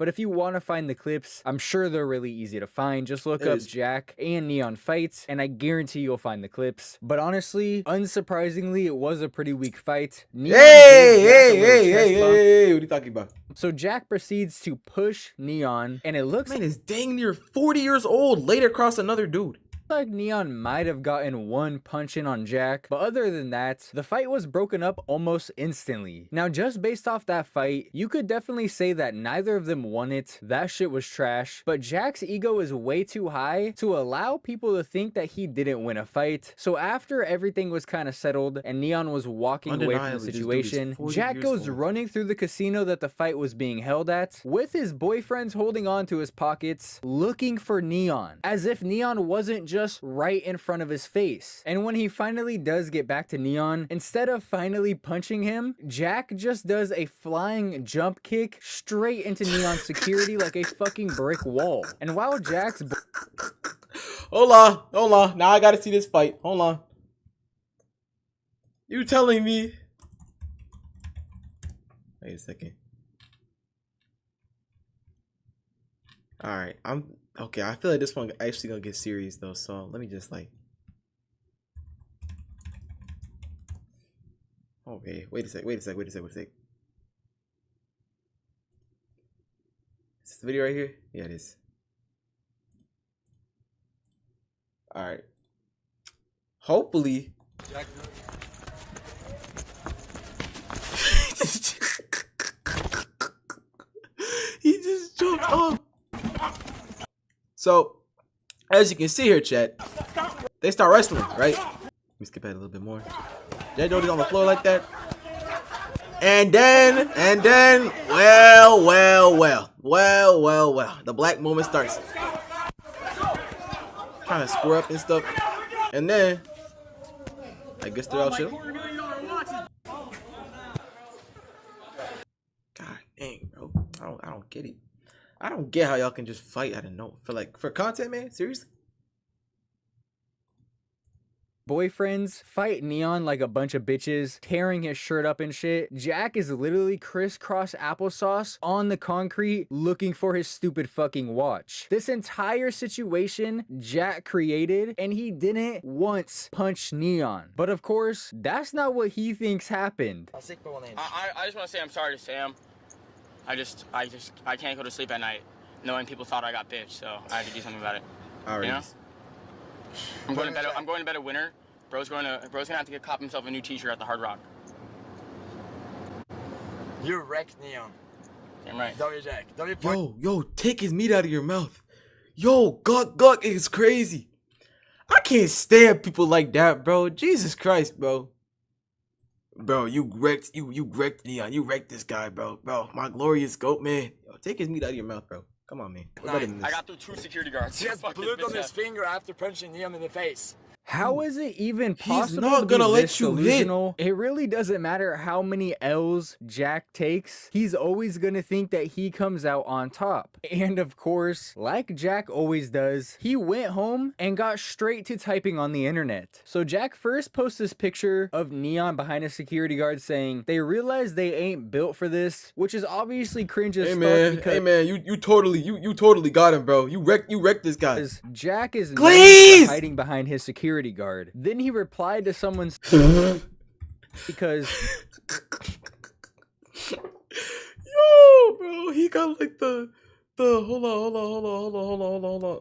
But if you want to find the clips, I'm sure they're really easy to find. Just look up Jack and Neon fights, and I guarantee you'll find the clips. But honestly, unsurprisingly, it was a pretty weak fight. Hey, what are you talking about? So Jack proceeds to push Neon, and it looks man is dang near 40 years old, laid across another dude. Like Neon might have gotten one punch in on Jack, but other than that, the fight was broken up almost instantly. Now, just based off that fight, you could definitely say that neither of them won it. That shit was trash, but Jack's ego is way too high to allow people to think that he didn't win a fight. So after everything was kind of settled and Neon was walking away from the situation, Jack goes running through the casino that the fight was being held at, with his boyfriends holding on to his pockets, looking for Neon, as if Neon wasn't just just right in front of his face. And when he finally does get back to Neon, instead of finally punching him, Jack just does a flying jump kick straight into Neon's security like a fucking brick wall. And while Jack's hold on. Now I gotta see this fight. Hold on. You telling me? Wait a second. All right, I'm okay. I feel like this one actually gonna get serious though. So let me just like. Okay, wait a sec. Is this the video right here? Yeah, it is. All right. Hopefully. He just jumped off. So, as you can see here, chat, they start wrestling, right? Let me skip ahead a little bit more. Jay Doty's on the floor like that. And then, well. The black moment starts. Trying to square up and stuff. And then, I guess they're all chill. God dang, bro. I don't get it. I don't get how y'all can just fight out of nowhere. For content, man? Seriously? boyfriends fight Neon like a bunch of bitches, tearing his shirt up and shit. Jack is literally crisscross applesauce on the concrete looking for his stupid fucking watch. This entire situation Jack created, and he didn't once punch Neon. But of course, that's not what he thinks happened. I just want to say I'm sorry to Sam. I can't go to sleep at night knowing people thought I got bitched, so I had to do something about it. All right. You know? I'm going to bed a winner. Bro's gonna have to cop himself a new t-shirt at the Hard Rock. You wrecked Neon. Damn right. W Jack. Yo, take his meat out of your mouth. Yo, Guk is crazy. I can't stand people like that, bro. Jesus Christ, bro. Bro, you wrecked Neon. You wrecked this guy, bro. Bro, my glorious goat, man. Yo, take his meat out of your mouth, bro. Come on, man. I got through 2 security guards. He has blood on his finger after punching Neon in the face. How is it even possible not to gonna be let this you hit. delusional? It really doesn't matter how many L's Jack takes. He's always gonna think that he comes out on top. And of course, like Jack always does, he went home and got straight to typing on the internet. So Jack first posts this picture of Neon behind a security guard saying they realize they ain't built for this, which is obviously cringe as fuck. Hey man, you totally got him, bro. You wrecked this guy. Jack is hiding behind his security guard. Then he replied to someone's because yo, bro, he got like the hold on.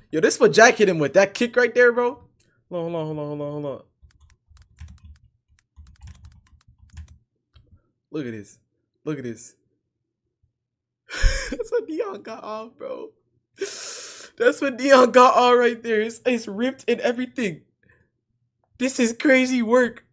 Yo, this is what Jack hit him with. That kick right there, bro. Hold on. Look at this. That's what Neon got off, bro. That's what Neon got on right there. It's ripped and everything. This is crazy work.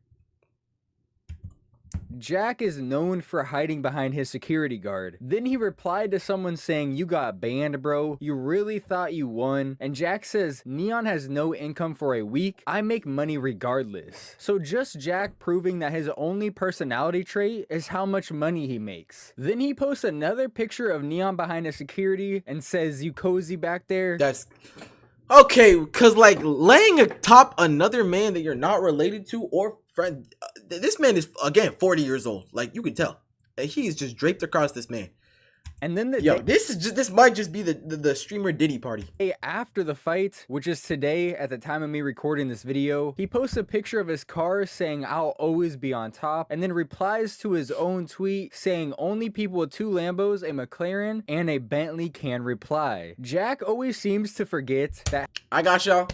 Jack is known for hiding behind his security guard. Then he replied to someone saying, "You got banned, bro. You really thought you won?" And Jack says, "Neon has no income for a week. I make money regardless." So just Jack proving that his only personality trait is how much money he makes. Then he posts another picture of Neon behind a security and says, "You cozy back there?" That's okay, because like laying atop another man that you're not related to or friend, this man is again 40 years old. Like you can tell, and he is just draped across this man. And then this might just be the streamer Diddy party. After the fight, which is today at the time of me recording this video, he posts a picture of his car saying, "I'll always be on top," and then replies to his own tweet saying, "Only people with 2 Lambos, a McLaren, and a Bentley can reply." Jack always seems to forget that I got y'all.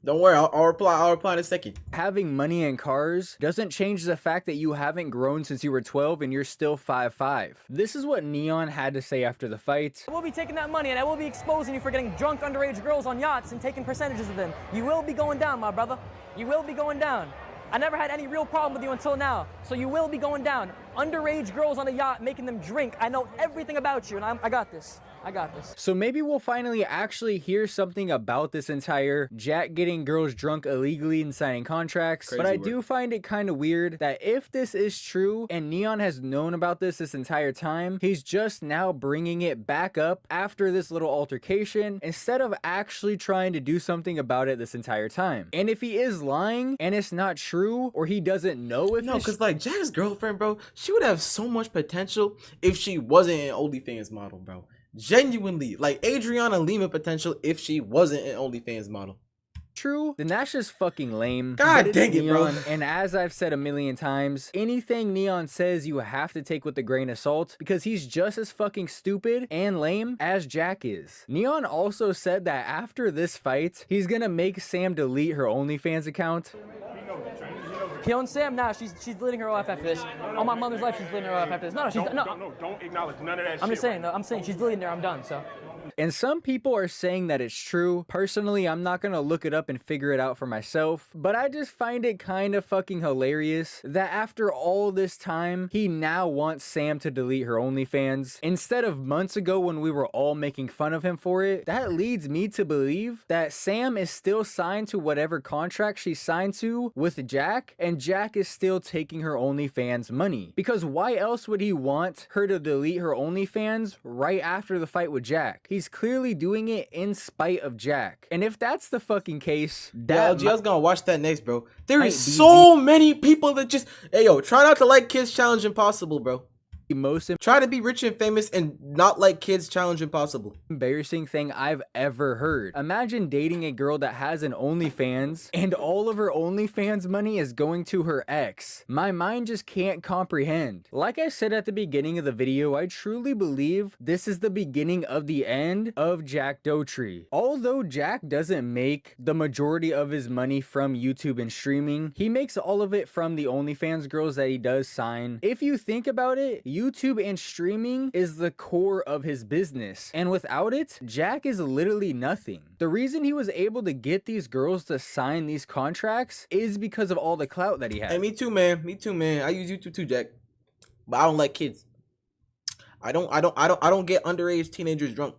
Don't worry, I'll reply in a second. Having money and cars doesn't change the fact that you haven't grown since you were 12 and you're still 5'5". This is what Neon had to say after the fight. I will be taking that money and I will be exposing you for getting drunk underage girls on yachts and taking percentages of them. You will be going down, my brother. You will be going down. I never had any real problem with you until now, so you will be going down. underage girls on a yacht, making them drink. I know everything about you, and I got this. I got this. So maybe we'll finally actually hear something about this entire Jack getting girls drunk illegally and signing contracts. Crazy but I work. do find it kind of weird that if this is true and Neon has known about this entire time, he's just now bringing it back up after this little altercation instead of actually trying to do something about it this entire time. And if he is lying and it's not true, or he doesn't know if No, it's because like Jack's girlfriend, bro, she would have so much potential if she wasn't an OnlyFans model, bro. Genuinely, like Adriana Lima potential if she wasn't an OnlyFans model. true, then that's just fucking lame. God But it's dang it, bro. Neon, and as I've said a million times, anything Neon says you have to take with a grain of salt because he's just as fucking stupid and lame as Jack is. Neon also said that after this fight, he's gonna make Sam delete her OnlyFans account. Killing Sam? Nah, she's deleting her OF after this. On my mother's life, she's deleting her OF after this. No, she's Don't acknowledge none of that shit. I'm just saying, though. I'm saying she's deleting her. I'm done. So. And some people are saying that it's true. Personally, I'm not gonna look it up and figure it out for myself, but I just find it kind of fucking hilarious that after all this time, he now wants Sam to delete her OnlyFans instead of months ago when we were all making fun of him for it. That leads me to believe that Sam is still signed to whatever contract she's signed to with Jack, and Jack is still taking her OnlyFans money. Because why else would he want her to delete her OnlyFans right after the fight with Jack? He's clearly doing it in spite of Jack. And if that's the fucking case, Yeah, that LG, I was gonna watch that next, bro. There might is be so many people that just, hey yo, try not to like Kids Challenge Impossible, bro. most Try to be rich and famous and not like Kids Challenge Impossible. embarrassing thing I've ever heard. Imagine dating a girl that has an OnlyFans and all of her OnlyFans money is going to her ex. My mind just can't comprehend. Like I said at the beginning of the video, I truly believe this is the beginning of the end of Jack Dotree. Although Jack doesn't make the majority of his money from YouTube and streaming, he makes all of it from the OnlyFans girls that he does sign. If you think about it, YouTube and streaming is the core of his business, and without it, Jack is literally nothing. The reason he was able to get these girls to sign these contracts is because of all the clout that he has. Hey, me too, man. Me too, man. I use YouTube too, Jack. But I don't like kids. I don't get underage teenagers drunk.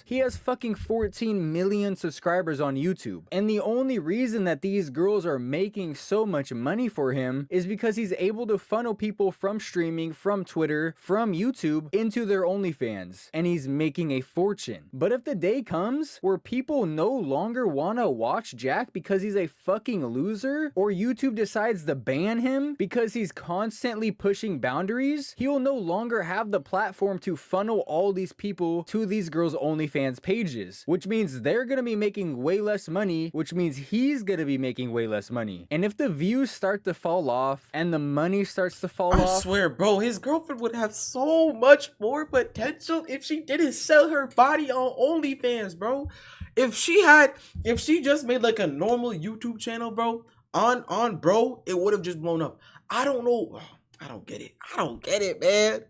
He has fucking 14 million subscribers on YouTube. And the only reason that these girls are making so much money for him is because he's able to funnel people from streaming, from Twitter, from YouTube into their OnlyFans. And he's making a fortune. But if the day comes where people no longer want to watch Jack because he's a fucking loser, or YouTube decides to ban him because he's constantly pushing boundaries, he will no longer have the platform to funnel all these people to these girls' OnlyFans pages, which means they're gonna be making way less money, which means he's gonna be making way less money. And if the views start to fall off and the money starts to fall I off, swear, bro, his girlfriend would have so much more potential if she didn't sell her body on OnlyFans, bro. If she just made like a normal YouTube channel, bro, on bro, it would have just blown up. I don't know. I don't get it. I don't get it, man.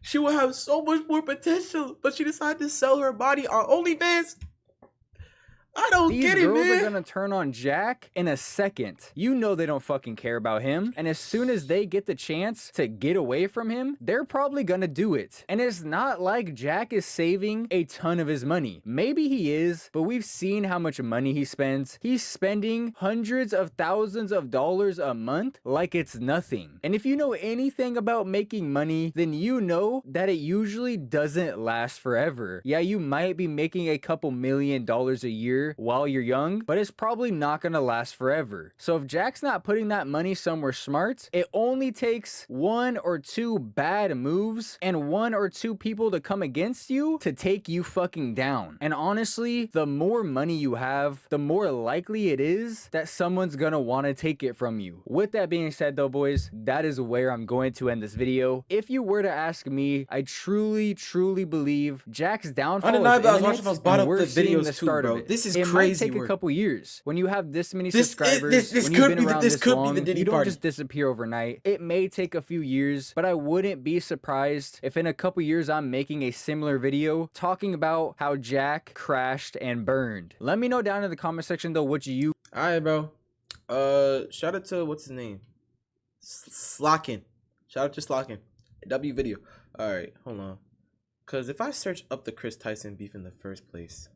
She would have so much more potential, but she decided to sell her body on OnlyFans. I don't these get it, girls man. are gonna turn on Jack in a second. You know they don't fucking care about him. And as soon as they get the chance to get away from him, they're probably gonna do it. And it's not like Jack is saving a ton of his money. Maybe he is, but we've seen how much money he spends. He's spending hundreds of thousands of dollars a month like it's nothing. And if you know anything about making money, then you know that it usually doesn't last forever. Yeah, you might be making a couple $1,000,000 a year while you're young, but it's probably not gonna last forever. So if Jack's not putting that money somewhere smart, it only takes 1 or 2 bad moves and 1 or 2 people to come against you to take you fucking down. And honestly, the more money you have, the more likely it is that someone's gonna want to take it from you. With that being said though, boys, that is where I'm going to end this video. If you were to ask me, I truly believe Jack's downfall Undeniably, I was is watching those imminent, bottom and we're clip seeing videos the too, start bro. of it. This is It crazy might take work. a couple years. When you have this many This subscribers, could when you've been be the- around this this could be long, the Diddy you don't party. just disappear overnight. It may take a few years, but I wouldn't be surprised if in a couple years I'm making a similar video talking about how Jack crashed and burned. Let me know down in the comment section though what you... Alright, bro. Shout out to what's his name? Slockin. Shout out to Slockin. W video. Alright, hold on. Cause if I search up the Kris Tyson beef in the first place.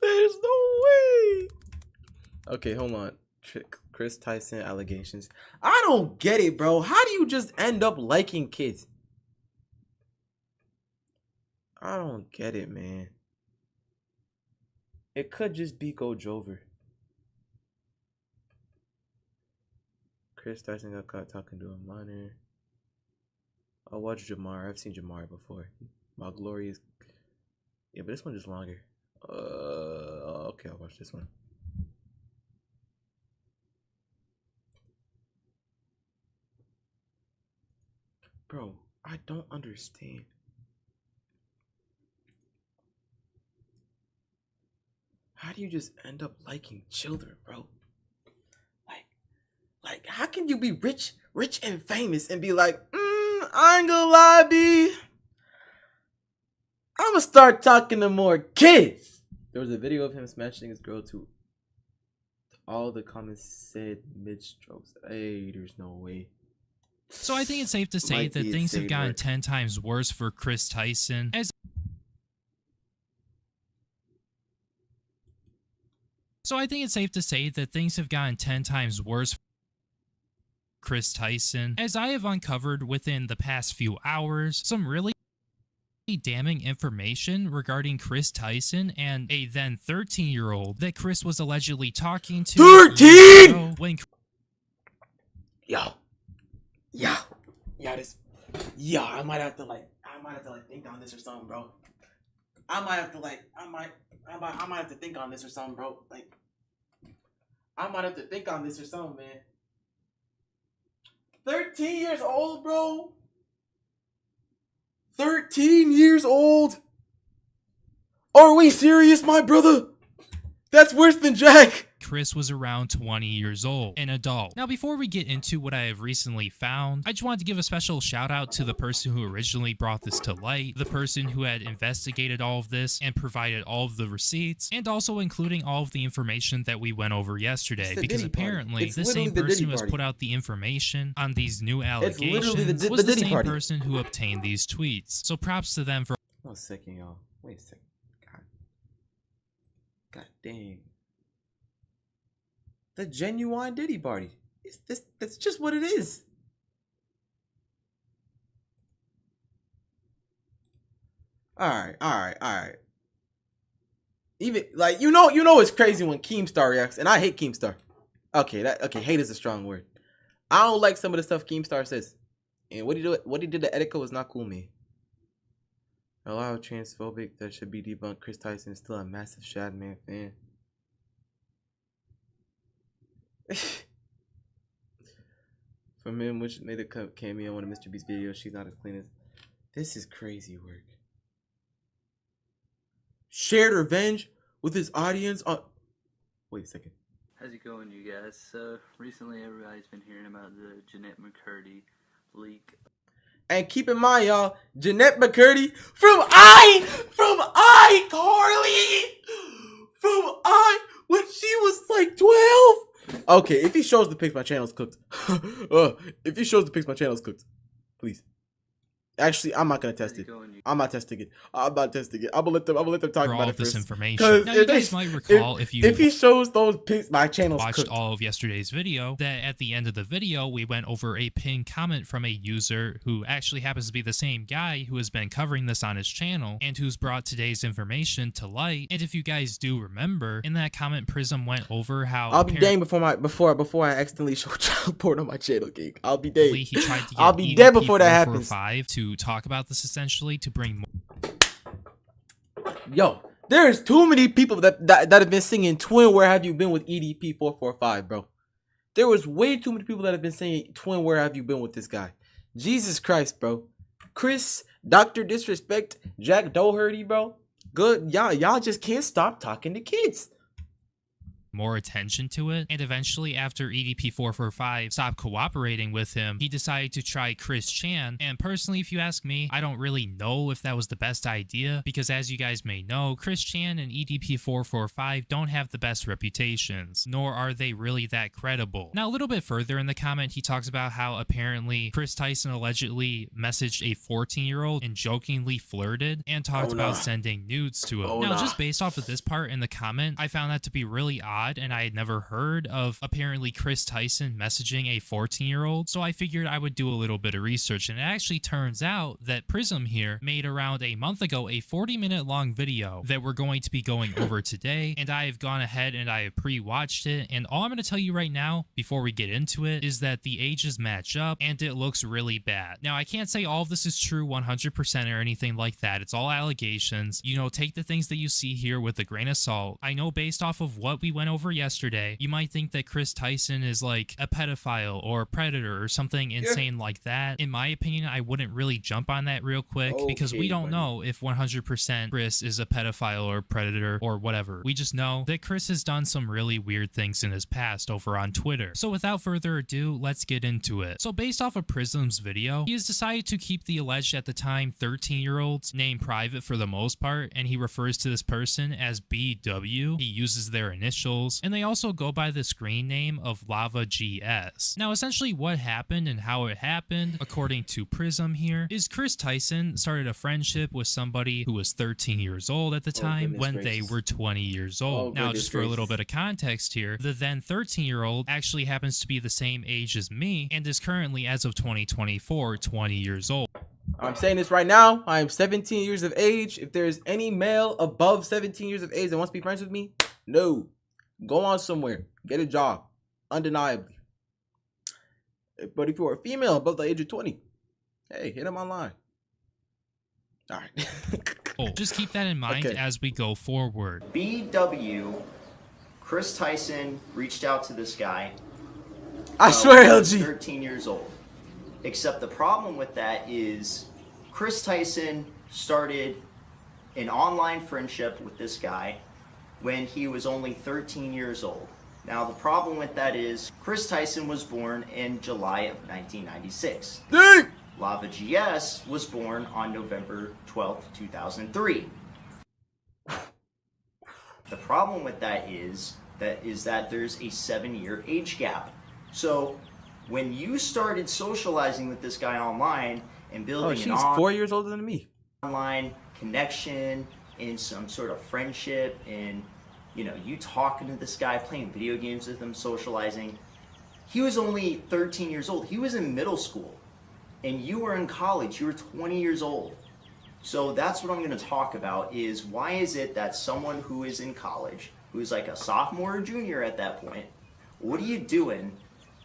There's no way. Okay, hold on. Kris Tyson allegations. I don't get it, bro. How do you just end up liking kids? I don't get it, man. It could just be Go Jover. Kris Tyson got caught talking to a minor. I'll watch Jamar. I've seen Jamar before. My glory is... Yeah, but this one is longer. Okay, I'll watch this one. Bro, I don't understand. How do you just end up liking children, bro? Like, how can you be rich and famous and be like, I ain't gonna lie, B. I'm gonna start talking to more kids. There was a video of him smashing his girl too. All the comments said mid-strokes. Hey, there's no way. So I think it's safe to say that things have gotten 10 times worse for Kris Tyson. So I think it's safe to say that things have gotten 10 times worse for Kris Tyson, as I have uncovered within the past few hours some really damning information regarding Kris Tyson and a then 13-year-old that Kris was allegedly talking to. 13! When I might have to think on this or something, bro. I might have to think on this or something, bro. Like, I might have to think on this or something, man. 13 years old, bro. 13 years old. Are we serious, my brother? That's worse than Jack. Kris was around 20 years old, an adult. Now, before we get into what I have recently found, I just wanted to give a special shout out to the person who originally brought this to light, the person who had investigated all of this and provided all of the receipts, and also including all of the information that we went over yesterday, because apparently the same person who has put out the information on these new allegations was the same person who obtained these tweets. So props to them for... 1 second, y'all. Wait a second. God dang. The genuine Diddy party. That's just what it is. Alright. Even like you know it's crazy when Keemstar reacts, and I hate Keemstar. Okay, hate is a strong word. I don't like some of the stuff Keemstar says. And what he did to Etika was not cool, man. A lot of transphobic that should be debunked. Kris Tyson is still a massive Shadman fan. From him, which made a cameo on a Mr. Beast video. She's not as clean as... This is crazy work. Shared revenge with his audience on... Wait a second. How's it going, you guys? So, recently everybody's been hearing about the Jeanette McCurdy leak. And keep in mind, y'all, Jeanette McCurdy from when she was like 12. Okay, if he shows the pics, my channel's cooked. If he shows the pics, my channel's cooked. Please. Actually, I'm not gonna test it. I'm not testing it. I'm not testing it. I'm gonna let them talk about it this first. information. Now, you guys might recall if he shows those pics, my channel's watched cooked. all of yesterday's video, that at the end of the video, we went over a pinned comment from a user who actually happens to be the same guy who has been covering this on his channel and who's brought today's information to light. And if you guys do remember, in that comment, Prism went over how I'll be dang before I accidentally show child porn on my channel, King. I'll be dang. He tried to get I'll be dead before that happens. To talk about this, essentially to bring more. Yo, there's too many people that have been singing Twin Where Have You Been with EDP 445, bro. There was way too many people that have been saying Twin Where Have You Been with this guy. Jesus Christ, bro. Chris, Dr. Disrespect, Jack Doherty, bro. Good, y'all just can't stop talking to kids. more attention to it, and eventually after EDP445 stopped cooperating with him, he decided to try Kris Chan, and personally, if you ask me, I don't really know if that was the best idea, because as you guys may know, Kris Chan and EDP445 don't have the best reputations, nor are they really that credible. Now, a little bit further in the comment, he talks about how apparently Kris Tyson allegedly messaged a 14-year-old and jokingly flirted and talked about sending nudes to him. Now, just based off of this part in the comment, I found that to be really odd, and I had never heard of apparently Kris Tyson messaging a 14-year-old, so I figured I would do a little bit of research, and it actually turns out that Prism here made around a month ago a 40-minute long video that we're going to be going over today, and I have gone ahead and I have pre-watched it, and all I'm going to tell you right now before we get into it is that the ages match up and it looks really bad. Now, I can't say all of this is true 100% or anything like that. It's all allegations. You know, take the things that you see here with a grain of salt. I know based off of what we went over yesterday, you might think that Kris Tyson is like a pedophile or a predator or something insane like that. In my opinion, I wouldn't really jump on that real quick because we don't know if 100% Kris is a pedophile or a predator or whatever. We just know that Kris has done some really weird things in his past over on Twitter. So without further ado, let's get into it. So based off of Prism's video, he has decided to keep the alleged at the time 13-year-old's name private for the most part, and he refers to this person as BW. He uses their initials, and they also go by the screen name of Lava GS. Now, essentially what happened and how it happened, according to Prism here, is Kris Tyson started a friendship with somebody who was 13 years old at the time when they were 20 years old. Now, just for a little bit of context here, the then 13-year-old actually happens to be the same age as me and is currently, as of 2024, 20 years old. I'm saying this right now. I am 17 years of age. If there's any male above 17 years of age that wants to be friends with me, no. Go on somewhere. Get a job. Undeniably. But if you're a female above the age of 20, hey, hit them online. All right. Just keep that in mind as we go forward. BW, Kris Tyson reached out to this guy. I swear, LG. 13 years old. Except the problem with that is Kris Tyson started an online friendship with this guy when he was only 13 years old. Now, the problem with that is Kris Tyson was born in July of 1996. Lava GS was born on November 12th, 2003. The problem with that is that there's a 7-year age gap. So when you started socializing with this guy online and building she's 4 years older than me. Online connection and some sort of friendship, and you know, you talking to this guy, playing video games with him, socializing. He was only 13 years old. He was in middle school, and you were in college. You were 20 years old. So that's what I'm going to talk about, is why is it that someone who is in college, who's like a sophomore or junior at that point, what are you doing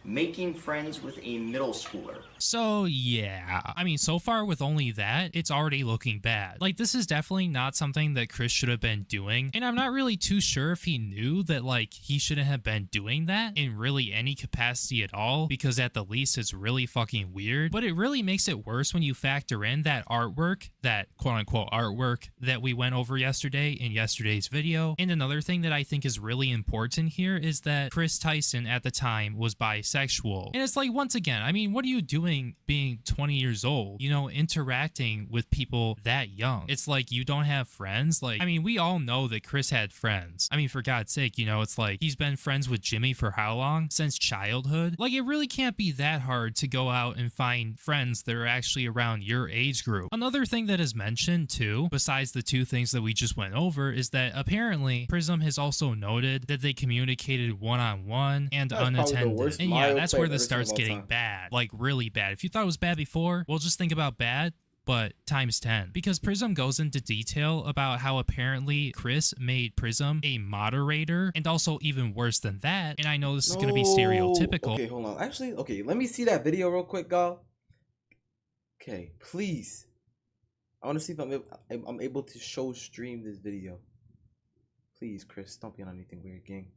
making friends with a middle schooler? So yeah, I mean, so far with only that, it's already looking bad. Like, this is definitely not something that Kris should have been doing, and I'm not really too sure if he knew that, like, he shouldn't have been doing that in really any capacity at all, because at the least it's really fucking weird. But it really makes it worse when you factor in that artwork, that quote-unquote artwork that we went over yesterday in yesterday's video. And another thing that I think is really important here is that Kris Tyson at the time was bisexual. And it's like, once again, I mean, what are you doing being 20 years old, you know, interacting with people that young? It's like, you don't have friends? Like, I mean, we all know that Kris had friends. I mean, for God's sake, you know, it's like, he's been friends with Jimmy for how long? Since childhood? Like, it really can't be that hard to go out and find friends that are actually around your age group. Another thing that is mentioned too, besides the two things that we just went over, is that apparently Prism has also noted that they communicated one-on-one and unattended. And yeah, that's where this starts getting bad. Like, really bad. If you thought it was bad before, well, just think about bad, but times 10. Because Prism goes into detail about how apparently Kris made Prism a moderator, and also even worse than that, and I know this is going to be stereotypical. Okay, hold on. Actually, okay, let me see that video real quick, y'all. Okay, please. I want to see if I'm able to show stream this video. Please, Kris, don't be on anything weird, gang.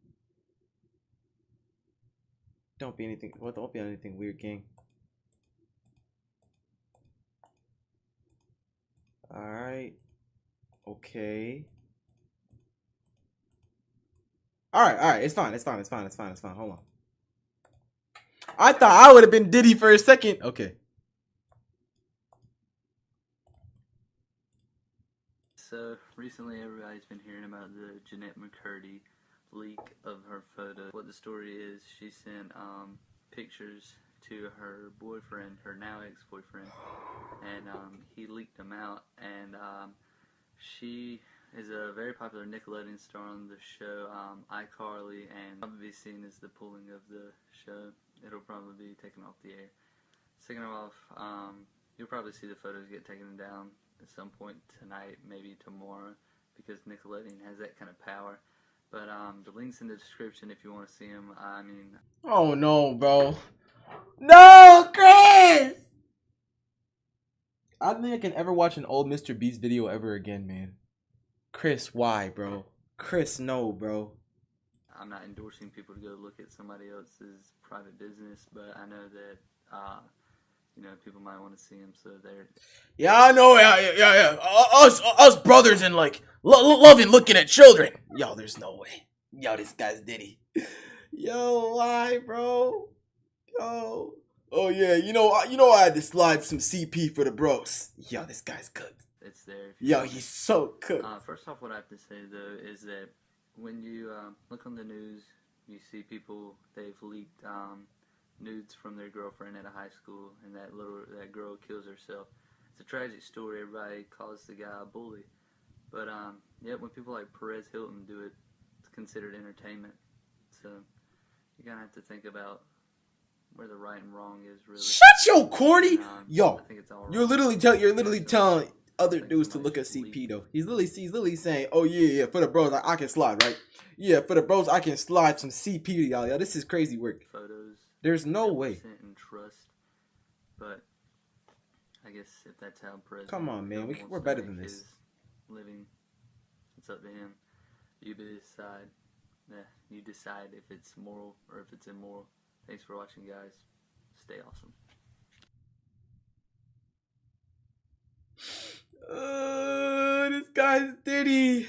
Don't be anything. What? Don't be on anything weird, gang. All right. Okay. All right. It's fine. Hold on. I thought I would have been Diddy for a second. Okay. So recently everybody's been hearing about the Jeanette McCurdy leak of her photo. What the story is, she sent pictures to her boyfriend, her now ex-boyfriend, and he leaked them out, and she is a very popular Nickelodeon star on the show iCarly, and probably seen as the pulling of the show. It'll probably be taken off the air. Second off, you'll probably see the photos get taken down at some point tonight, maybe tomorrow, because Nickelodeon has that kind of power. But the link's in the description if you want to see them. I mean... Oh no, bro. No, Kris! I don't think I can ever watch an old Mr. Beast video ever again, man. Kris, why, bro? Kris, no, bro. I'm not endorsing people to go look at somebody else's private business, but I know that, you know, people might want to see them, so they're... Yeah, I know, yeah. Us brothers and, like, loving looking at children. Yo, there's no way. Yo, this guy's Diddy. Yo, why, bro? Yo. Oh, yeah, you know I had to slide some CP for the bros. Yo, this guy's cooked. It's there. Yo, he's so cooked. First off, what I have to say, though, is that when you look on the news, you see people, they've leaked nudes from their girlfriend at a high school, and that girl kills herself. It's a tragic story. Everybody calls the guy a bully. But, yeah, when people like Perez Hilton do it, it's considered entertainment. So, you kind of have to think about where the right and wrong is, really. Shut your corny! Yo, I think it's all you're literally telling other dudes to look at CP, though. He's literally saying, oh, yeah, for the bros, I can slide, right? Yeah, for the bros, I can slide some CP to y'all. Yo, this is crazy work. Photos. There's no way. And trust. But I guess if that's how President Come on, man. We're better than this. Living, it's up to him. You decide. You decide if it's moral or if it's immoral. Thanks for watching, guys. Stay awesome. This guy's Diddy.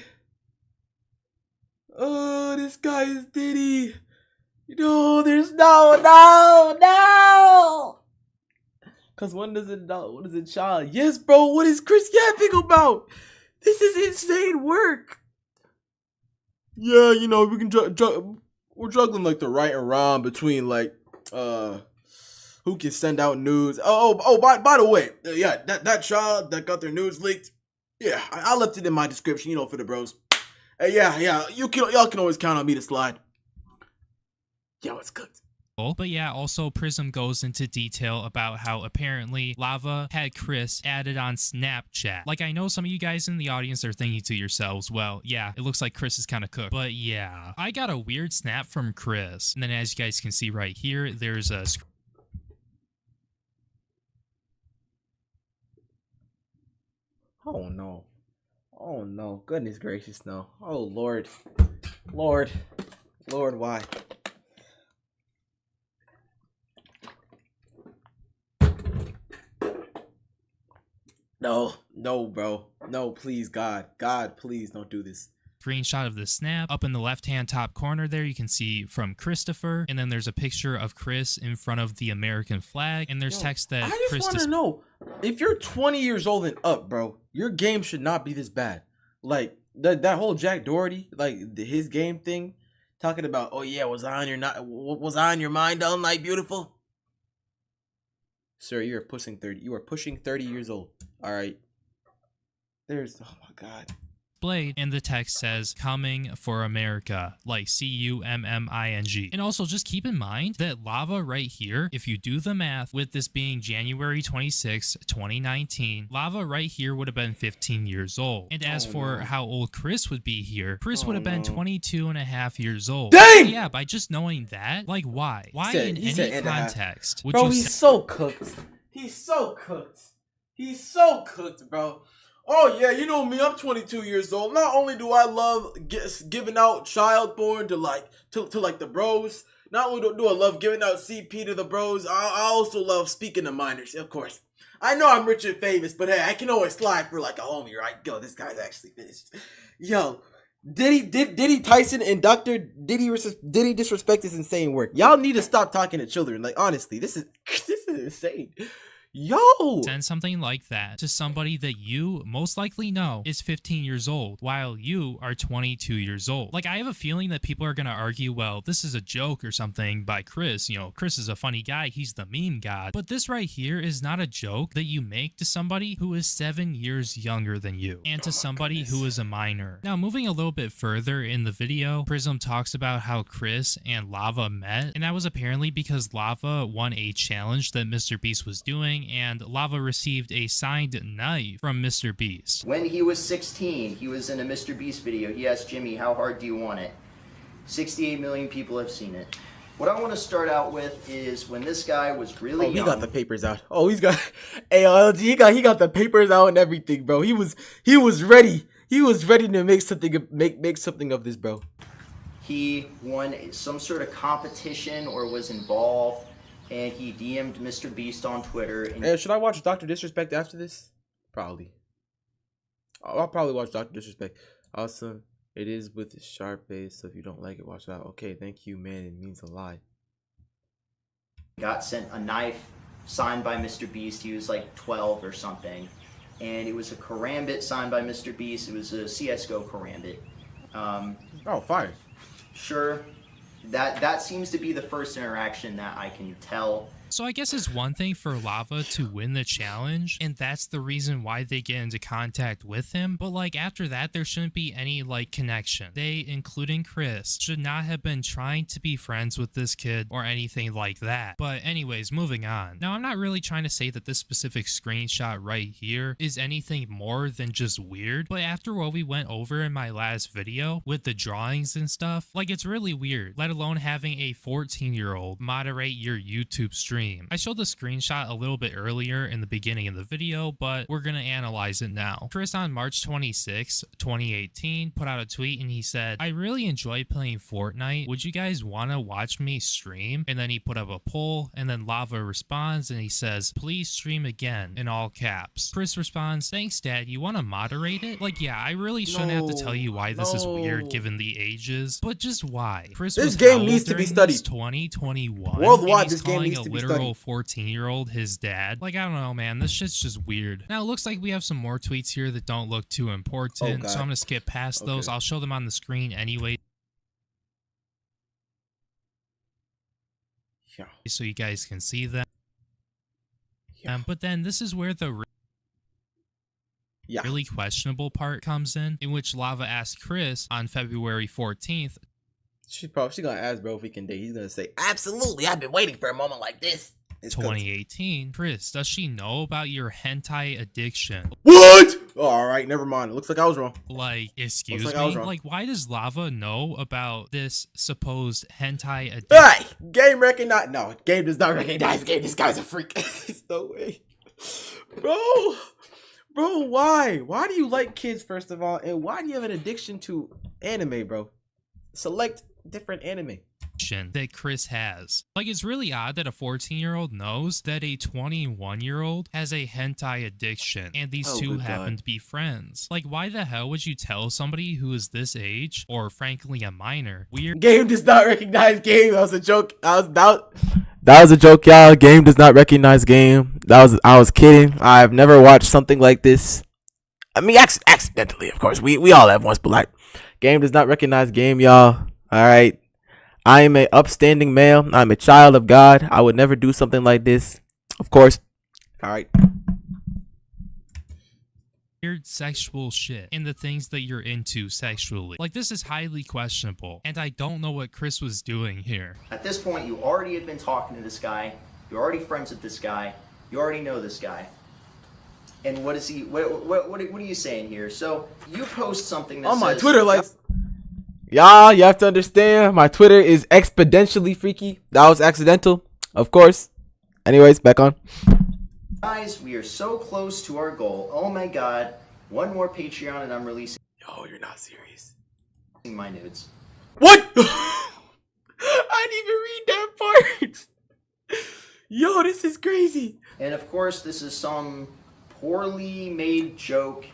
Oh, this guy is Diddy. No, there's no. Cause when does it child? Yes, bro. What is Kris yapping about? This is insane work. Yeah, you know, we can we're juggling like the right and wrong between like who can send out news. By the way, yeah, that child that got their news leaked. Yeah, I left it in my description, you know, for the bros. Yeah, y'all can always count on me to slide. Yo, it's cooked. But yeah, also Prism goes into detail about how apparently Lava had Kris added on Snapchat. Like, I know some of you guys in the audience are thinking to yourselves, well, yeah, it looks like Kris is kind of cooked. But yeah, I got a weird snap from Kris. And then as you guys can see right here, there's a... Oh no. Oh no. Goodness gracious, no. Oh Lord. Lord, why? No, bro. No, please, God, please don't do this. Screenshot of the snap. Up in the left-hand top corner there, you can see from Christopher, and then there's a picture of Kris in front of the American flag, and there's text that I just want to know, if you're 20 years old and up, bro, your game should not be this bad. Like, that whole Jack Doherty, like, his game thing, talking about, oh yeah, was I on your mind all night, beautiful? Sir, you are pushing 30 years old. All right. Oh my God. Blade, and the text says coming for America, like CUMMING. And also just keep in mind that Lava right here, if you do the math with this being January 26, 2019, Lava right here would have been 15 years old. And as for how old Kris would be here, Kris would have been 22 and a half years old. Dang! Yeah, by just knowing that, like why? Why in any context would bro, you he's so cooked. He's so cooked, bro. Oh yeah, you know me, I'm 22 years old. Not only do I love giving out child porn to like the bros, not only do I love giving out CP to the bros, I also love speaking to minors, of course. I know I'm rich and famous, but hey, I can always slide for like a homie, right? Yo, this guy's actually finished. Yo, Diddy Tyson and Dr. Diddy disrespect his insane work. Y'all need to stop talking to children. Like, honestly, this is insane. Yo! Send something like that to somebody that you most likely know is 15 years old while you are 22 years old. Like, I have a feeling that people are going to argue, well, this is a joke or something by Kris. You know, Kris is a funny guy. He's the meme god. But this right here is not a joke that you make to somebody who is 7 years younger than you and to somebody who is a minor. Now, moving a little bit further in the video, Prism talks about how Kris and Lava met, and that was apparently because Lava won a challenge that Mr. Beast was doing, and Lava received a signed knife from Mr. Beast. When he was 16, he was in a Mr. Beast video. He asked Jimmy, how hard do you want it? 68 million people have seen it. What I want to start out with is when this guy was really young. He got the papers out. Oh, he's got ALG. He got the papers out and everything, bro. He was ready. He was ready to make something of this, bro. He won some sort of competition or was involved, and he DM'd Mr. Beast on Twitter. And hey, should I watch Dr. Disrespect after this? Probably. I'll probably watch Dr. Disrespect. Awesome. It is with a sharp base, so if you don't like it, watch it out. Okay, thank you, man. It means a lot. Got sent a knife signed by Mr. Beast. He was like 12 or something. And it was a karambit signed by Mr. Beast. It was a CSGO karambit. Oh, fire. Sure. That seems to be the first interaction that I can tell. So I guess it's one thing for Lava to win the challenge, and that's the reason why they get into contact with him, but like after that there shouldn't be any like connection. They, including Kris, should not have been trying to be friends with this kid or anything like that. But anyways, moving on. Now I'm not really trying to say that this specific screenshot right here is anything more than just weird, but after what we went over in my last video with the drawings and stuff, like it's really weird, let alone having a 14-year-old moderate your YouTube stream. I showed the screenshot a little bit earlier in the beginning of the video, but we're gonna analyze it now. Kris on March 26, 2018 put out a tweet and he said, I really enjoy playing Fortnite. Would you guys wanna watch me stream? And then he put up a poll, and then Lava responds and he says, please stream again, in all caps. Kris responds, thanks dad, you wanna moderate it? Like, yeah, I really shouldn't have to tell you why this is weird given the ages, but just why? Kris this was game needs to be studied. 2021. Worldwide, this game needs to be studied. 14-year-old his dad. Like, I don't know, man, this shit's just weird. Now it looks like we have some more tweets here that don't look too important, so I'm gonna skip past those. I'll show them on the screen anyway, so you guys can see them. But then this is where the really questionable part comes in which Lava asked Kris on February 14th. She's gonna ask bro if he can date. He's gonna say, absolutely, I've been waiting for a moment like this. 2018. Kris, does she know about your hentai addiction? What? Oh, all right, never mind. It looks like I was wrong. Like, excuse me? Like, why does Lava know about this supposed hentai addiction? Hey, game recognize. No, game does not recognize game. This guy's a freak. There's no way. Bro, why? Why do you like kids, first of all? And why do you have an addiction to anime, bro? Select different anime that Kris has. Like, it's really odd that a 14-year-old knows that a 21-year-old has a hentai addiction and these two happen to be friends. Like, why the hell would you tell somebody who is this age, or frankly a minor, weird? Game does not recognize game. That was a joke. That was a joke, y'all. Game does not recognize game. I was kidding. I've never watched something like this. I mean, accidentally, of course. We all have once, but like, game does not recognize game, y'all. All right. I am an upstanding male. I'm a child of God. I would never do something like this. Of course. All right. Weird sexual shit and the things that you're into sexually. Like, this is highly questionable, and I don't know what Kris was doing here. At this point, you already had been talking to this guy. You're already friends with this guy. You already know this guy. And what is he? What are you saying here? So you post something that on my says, Twitter, like, y'all, you have to understand, my Twitter is exponentially freaky. That was accidental, of course. Anyways, back on. Guys, we are so close to our goal. Oh my god. One more Patreon and I'm releasing. Yo, you're not serious. My nudes. What? I didn't even read that part. Yo, this is crazy. And of course, this is some poorly made joke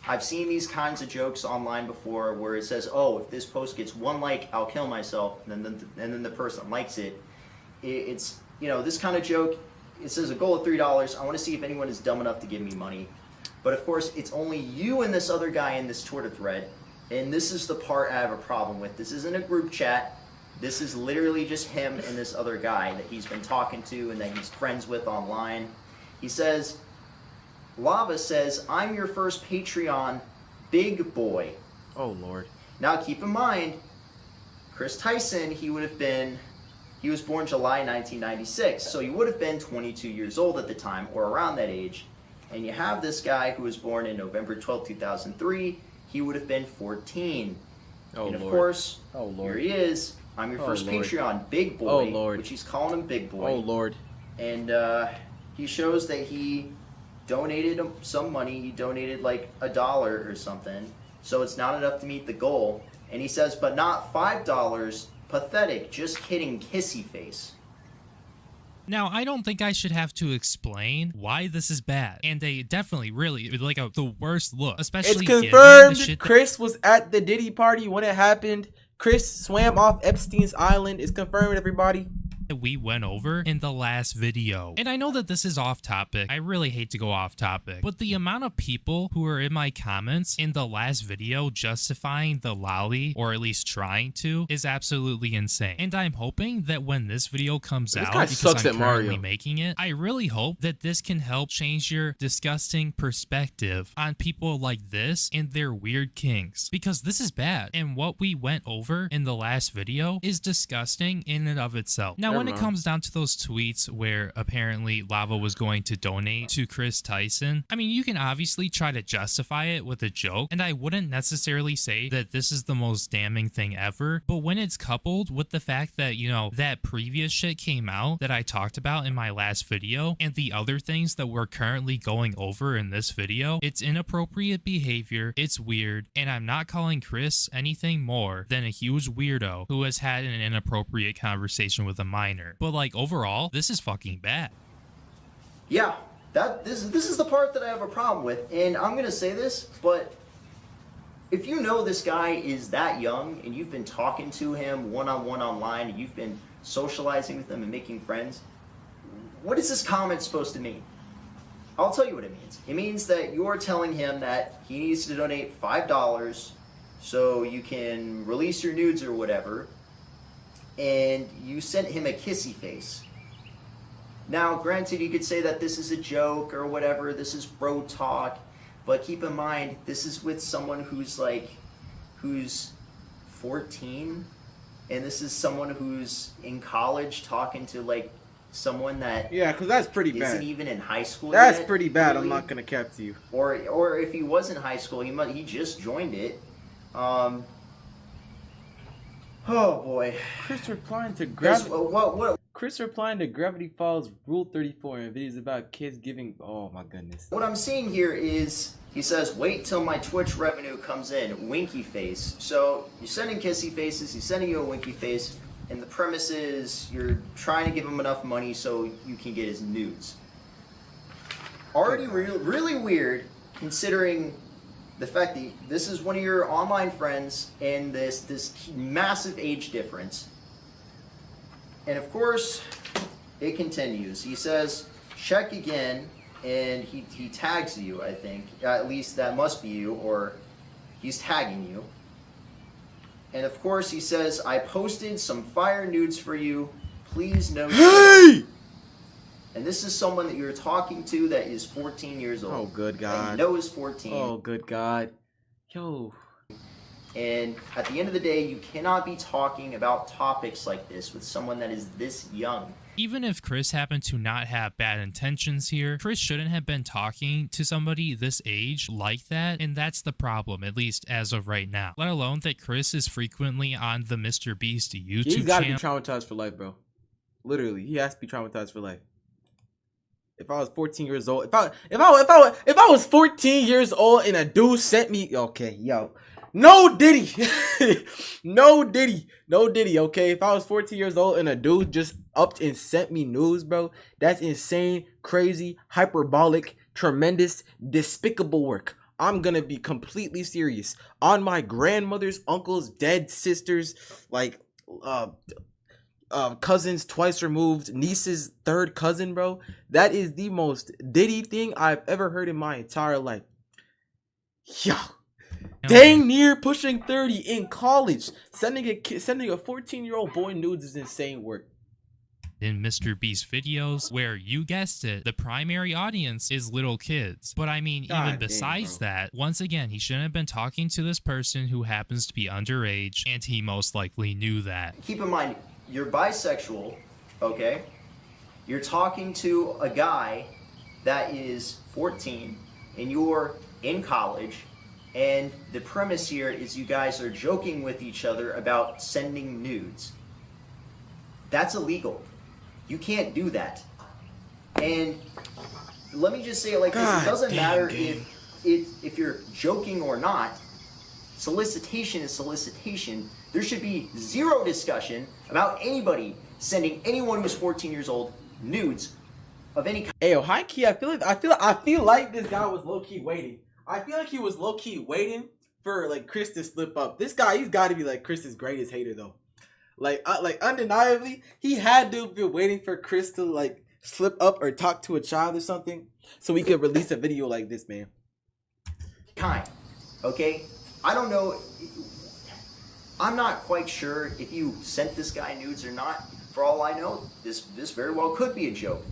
I've seen these kinds of jokes online before where it says, oh, if this post gets 1 like, I'll kill myself, and then the person likes it. It's, you know, this kind of joke, it says a goal of $3. I want to see if anyone is dumb enough to give me money. But of course, it's only you and this other guy in this Twitter thread, and this is the part I have a problem with. This isn't a group chat. This is literally just him and this other guy that he's been talking to and that he's friends with online. He says, Lava says, I'm your first Patreon big boy. Oh, Lord. Now, keep in mind, Kris Tyson, he was born July 1996, so he would have been 22 years old at the time, or around that age. And you have this guy who was born in November 12, 2003, he would have been 14. Oh, and of Lord. Course, oh, Lord. Here he is. I'm your first Lord. Patreon big boy, oh, Lord. which he's calling him big boy. Oh, Lord. And he shows that he donated some money. He donated like $1 or something. So it's not enough to meet the goal. And he says, but not $5. Pathetic. Just kidding. Kissy face. Now, I don't think I should have to explain why this is bad, and they definitely really like the worst look, especially It's given the confirmed shit that Kris was at the Diddy party when it happened. Kris swam off Epstein's island. It's confirmed, everybody. we went over in the last video. And I know that this is off topic. I really hate to go off topic, but the amount of people who are in my comments in the last video justifying the lolly, or at least trying to, is absolutely insane. And I'm hoping that when this video comes out, because I'm currently making it, I really hope that this can help change your disgusting perspective on people like this and their weird kinks, because this is bad. And what we went over in the last video is disgusting in and of itself. Now, when it comes down to those tweets where apparently Lava was going to donate to Kris Tyson, I mean, you can obviously try to justify it with a joke, and I wouldn't necessarily say that this is the most damning thing ever, but when it's coupled with the fact that, you know, that previous shit came out that I talked about in my last video, and the other things that we're currently going over in this video, it's inappropriate behavior, it's weird, and I'm not calling Kris anything more than a huge weirdo who has had an inappropriate conversation with a minor. But like overall, this is fucking bad. Yeah, this is the part that I have a problem with, and I'm gonna say this, but if you know this guy is that young and you've been talking to him one-on-one online and you've been socializing with him and making friends, what is this comment supposed to mean? I'll tell you what it means. It means that you're telling him that he needs to donate $5 so you can release your nudes or whatever, and you sent him a kissy face. Now, granted, you could say that this is a joke or whatever, this is bro talk, but keep in mind, this is with someone who's 14, and this is someone who's in college talking to like someone that because that's pretty bad. Isn't even in high school. That's yet, pretty bad. really. I'm not gonna cap to you. Or if he was in high school, he just joined it. Oh boy. Kris replying to Kris replying to Gravity Falls Rule 34 and videos about kids giving. Oh my goodness. What I'm seeing here is he says, "Wait till my Twitch revenue comes in." Winky face. So you're sending kissy faces. He's sending you a winky face, and the premise is you're trying to give him enough money so you can get his nudes. Already really weird, considering the fact that this is one of your online friends and this massive age difference. And of course, it continues. He says, check again, and he tags you, I think. At least that must be you, or he's tagging you. And of course, he says, I posted some fire nudes for you. Please note. Hey! And this is someone that you're talking to that is 14 years old. Oh, good God. And you know is 14. Oh, good God. Yo. And at the end of the day, you cannot be talking about topics like this with someone that is this young. Even if Kris happened to not have bad intentions here, Kris shouldn't have been talking to somebody this age like that, and that's the problem, at least as of right now. Let alone that Kris is frequently on the Mr. Beast YouTube channel. He's got to be traumatized for life, bro. Literally, he has to be traumatized for life. If I was 14 years old, if I was 14 years old and a dude sent me, okay, yo, no Diddy, no Diddy, okay. If I was 14 years old and a dude just upped and sent me news, bro, that's insane, crazy, hyperbolic, tremendous, despicable work I'm gonna be completely serious. On my grandmother's, uncle's, dead sisters, like cousins twice removed, niece's third cousin, bro. That is the most Diddy thing I've ever heard in my entire life. Yo, dang near pushing 30 in college, sending a 14-year-old boy nudes is insane work. In Mr. Beast's videos, where you guessed it, the primary audience is little kids. But I mean, even besides that, once again, he shouldn't have been talking to this person who happens to be underage, and he most likely knew that. Keep in mind, you're bisexual, okay? You're talking to a guy that is 14, and you're in college, and the premise here is you guys are joking with each other about sending nudes. That's illegal. You can't do that. And let me just say it like this, it doesn't matter if you're joking or not. Solicitation is solicitation. There should be zero discussion about anybody sending anyone who's 14 years old nudes of any kind. Ayo, high key, I feel like this guy was low key waiting. I feel like he was low key waiting for like Kris to slip up. This guy, he's got to be like Kris's greatest hater though. Like undeniably, he had to be waiting for Kris to like slip up or talk to a child or something so we could release a video like this, man. Okay? I don't know. I'm not quite sure if you sent this guy nudes or not. For all I know, this very well could be a joke.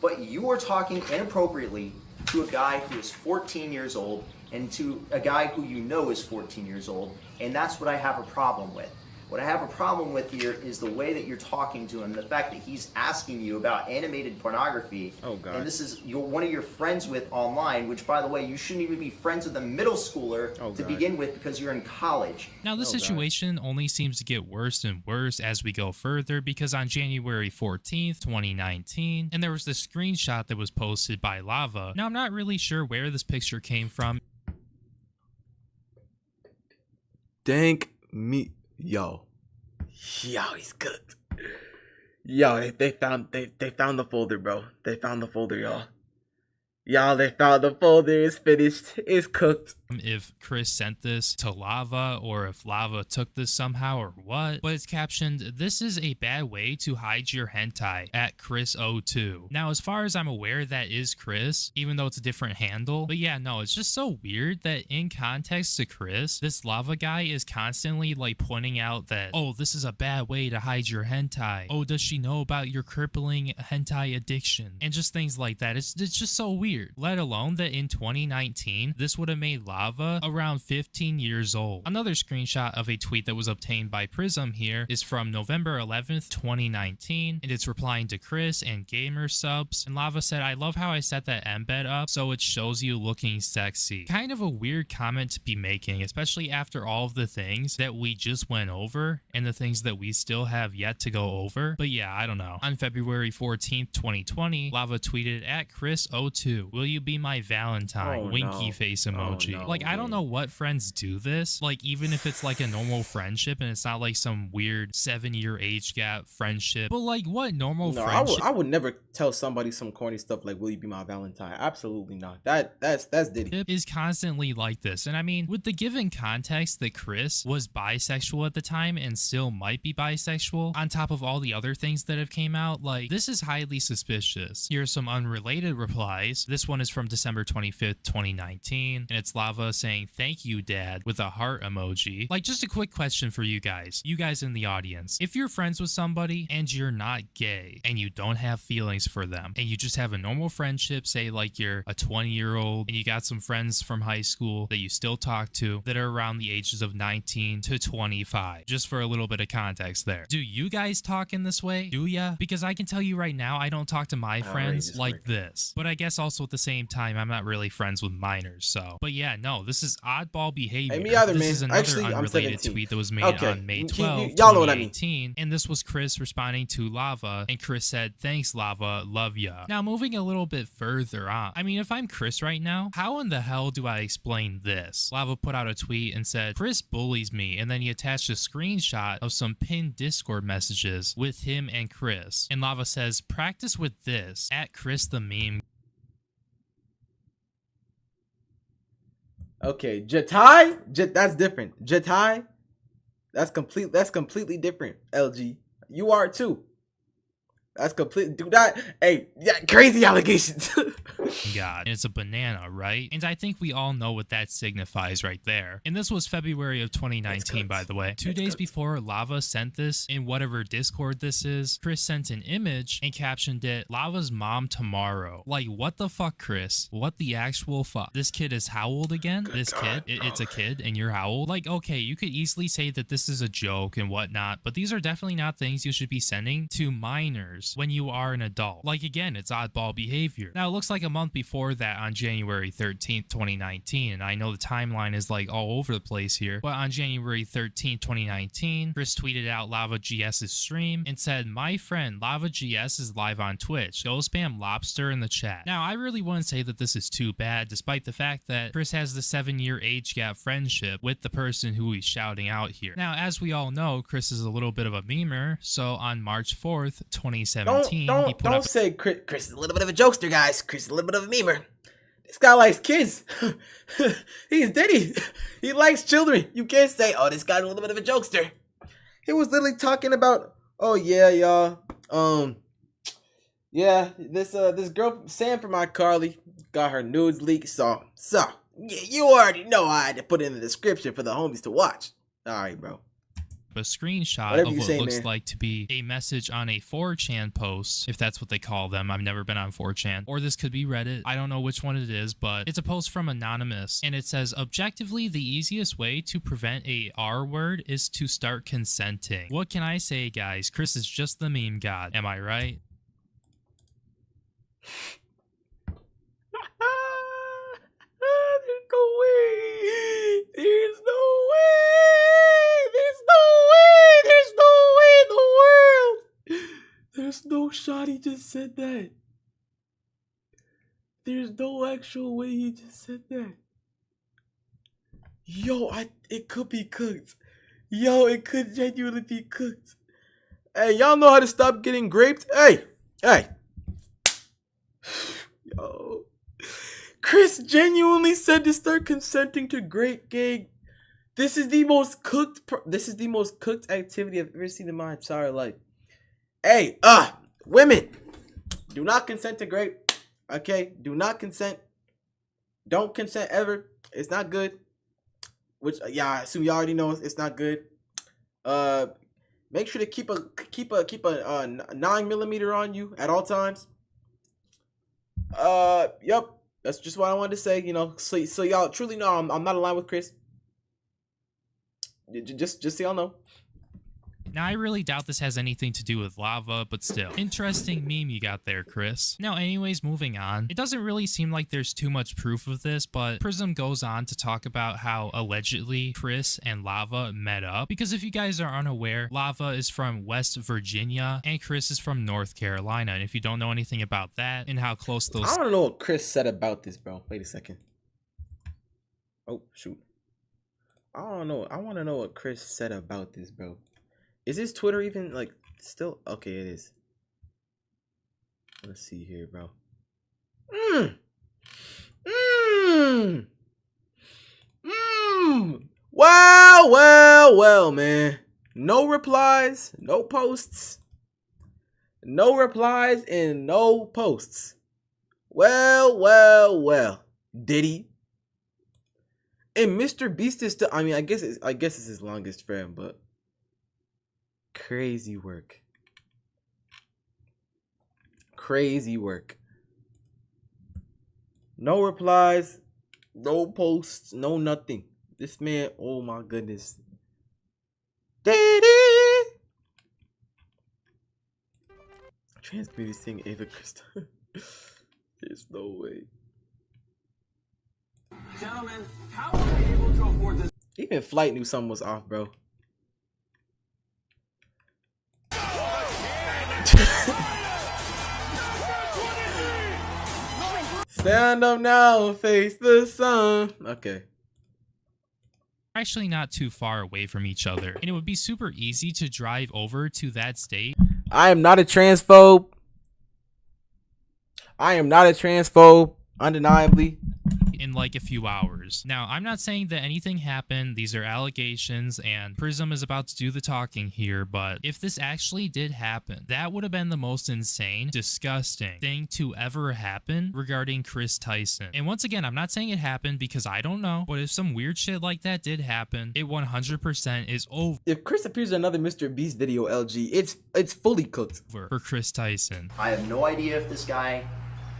But you are talking inappropriately to a guy who is 14 years old and to a guy who you know is 14 years old, and that's what I have a problem with. What I have a problem with here is the way that you're talking to him, the fact that he's asking you about animated pornography. Oh, God. And this is one of your friends with online, which, by the way, you shouldn't even be friends with a middle schooler to begin with because you're in college. Now, this situation only seems to get worse and worse as we go further because on January 14th, 2019, and there was this screenshot that was posted by Lava. Now, I'm not really sure where this picture came from. Thank me. Yo, he's cooked. Yo, they found the folder, bro. They found the folder, y'all. Y'all, they found the folder. It's finished. It's cooked. If Kris sent this to Lava or if Lava took this somehow or what, but it's captioned, "This is a bad way to hide your hentai at Kris02." Now, as far as I'm aware, that is Kris, even though it's a different handle. But yeah, no, it's just so weird that in context to Kris, this Lava guy is constantly like pointing out that, oh, this is a bad way to hide your hentai. Oh, does she know about your crippling hentai addiction? And just things like that. It's just so weird. Let alone that in 2019, this would have made Lava around 15 years old. Another screenshot of a tweet that was obtained by Prism here is from November 11th, 2019, and it's replying to Kris and gamer subs. And Lava said, "I love how I set that embed up so it shows you looking sexy." Kind of a weird comment to be making, especially after all of the things that we just went over and the things that we still have yet to go over. But yeah, I don't know. On February 14th, 2020, Lava tweeted at Kris02, "Will you be my Valentine?" Winky face emoji. Like, I don't know what friends do this. Like, even if it's like a normal friendship and it's not like some weird 7-year age gap friendship, but like, what normal friendship? I would never tell somebody some corny stuff like, "Will you be my Valentine?" Absolutely not. That's Diddy. Is constantly like this. And I mean, with the given context that Kris was bisexual at the time and still might be bisexual, on top of all the other things that have came out, like, this is highly suspicious. Here's some unrelated replies. This one is from December 25th, 2019, and it's Lava saying, "Thank you, Dad," with a heart emoji. Like, just a quick question for you guys in the audience. If you're friends with somebody and you're not gay and you don't have feelings for them and you just have a normal friendship, say like you're a 20-year-old and you got some friends from high school that you still talk to that are around the ages of 19 to 25, just for a little bit of context there. Do you guys talk in this way? Do ya? Because I can tell you right now, I don't talk to my friends like this. But I guess also at the same time, I'm not really friends with minors, so. But yeah, no, this is oddball behavior. Hey, me either, this man. is another Actually, unrelated tweet that was made on May 12th, y'all know what I mean. 2018, and this was Kris responding to Lava, and Kris said, "Thanks, Lava, love ya." Now, moving a little bit further on, I mean, if I'm Kris right now, how in the hell do I explain this? Lava put out a tweet and said, "Kris bullies me," and then he attached a screenshot of some pinned Discord messages with him and Kris. And Lava says, "Practice with this, at Kris the meme." Okay, Jatai? That's different. Jatai? That's completely different, LG. You are too. That's complete. Do not. Hey, yeah, crazy allegations. God, and it's a banana, right? And I think we all know what that signifies right there. And this was February of 2019, by the way. 2 days before Lava sent this, in whatever Discord this is, Kris sent an image and captioned it, "Lava's mom tomorrow." Like, what the fuck, Kris? What the actual fuck? This kid is how old again? This kid? It's a kid and you're how old? Like, okay, you could easily say that this is a joke and whatnot, but these are definitely not things you should be sending to minors when you are an adult. Like, again, it's oddball behavior. Now, it looks like a month before that, on January 13th, 2019, and I know the timeline is like all over the place here, but on January 13th, 2019, Kris tweeted out Lava GS's stream and said, "My friend Lava GS is live on Twitch. Go spam lobster in the chat." Now, I really wouldn't say that this is too bad, despite the fact that Kris has the 7-year age gap friendship with the person who he's shouting out here. Now, as we all know, Kris is a little bit of a memer, so on March 4th, 2017, Don't say Kris is a little bit of a jokester, guys. Kris is a little bit of a memer. This guy likes kids. He's Diddy. He likes children. You can't say, oh, this guy's a little bit of a jokester. He was literally talking about, oh yeah, y'all. Yeah, this girl Sam from iCarly got her nudes leaked. So yeah, you already know I had to put it in the description for the homies to watch. All right, bro. A screenshot Whatever of you what say, looks man. like to be a message on a 4chan post, if that's what they call them. I've never been on 4chan. Or this could be Reddit. I don't know which one it is, but it's a post from Anonymous, and it says, "Objectively, the easiest way to prevent a R word is to start consenting." What can I say, guys? Kris is just the meme god. Am I right? There's no way. There's no way. There's no way. There's no way in the world. There's no shot he just said that. There's no actual way he just said that. Yo, it could be cooked. Yo, it could genuinely be cooked. Hey, y'all know how to stop getting graped? Hey. Yo. Kris genuinely said to start consenting to grape gang. This is the most cooked activity I've ever seen in my entire life. Hey, women, do not consent to grape. Okay? Do not consent. Don't consent ever. It's not good. Which, yeah, I assume you already know it's not good. Make sure to keep a 9mm on you at all times. Yep. That's just what I wanted to say, you know. So y'all truly know I'm not aligned with Kris. Just so y'all know. Now, I really doubt this has anything to do with Lava, but still. Interesting meme you got there, Kris. Now, anyways, moving on. It doesn't really seem like there's too much proof of this, but Prism goes on to talk about how allegedly Kris and Lava met up. Because if you guys are unaware, Lava is from West Virginia and Kris is from North Carolina. And if you don't know anything about that and how close those... I don't know what Kris said about this, bro. Wait a second. Oh, shoot. I don't know. I want to know what Kris said about this, bro. Is his Twitter even, like, still? Okay, it is. Let's see here, bro. Well, man. No replies, no posts. No replies and no posts. Well. Diddy. And Mr. Beast is still, I mean, I guess it's his longest friend, but crazy work. No replies, no posts, no nothing. This man, oh my goodness. Daddy! Trans community sing Ava Krista. There's no way. Gentlemen, how are we able to afford this? Even Flight knew something was off, bro. Stand up now and face the sun. Okay. Actually not too far away from each other, and it would be super easy to drive over to that state. I am not a transphobe. Undeniably. in like a few hours. Now, I'm not saying that anything happened. These are allegations and Prism is about to do the talking here, but if this actually did happen, that would have been the most insane, disgusting thing to ever happen regarding Kris Tyson. And once again, I'm not saying it happened because I don't know, but if some weird shit like that did happen, it 100% is over. If Kris appears in another Mr. Beast video, LG, it's fully cooked for Kris Tyson. I have no idea if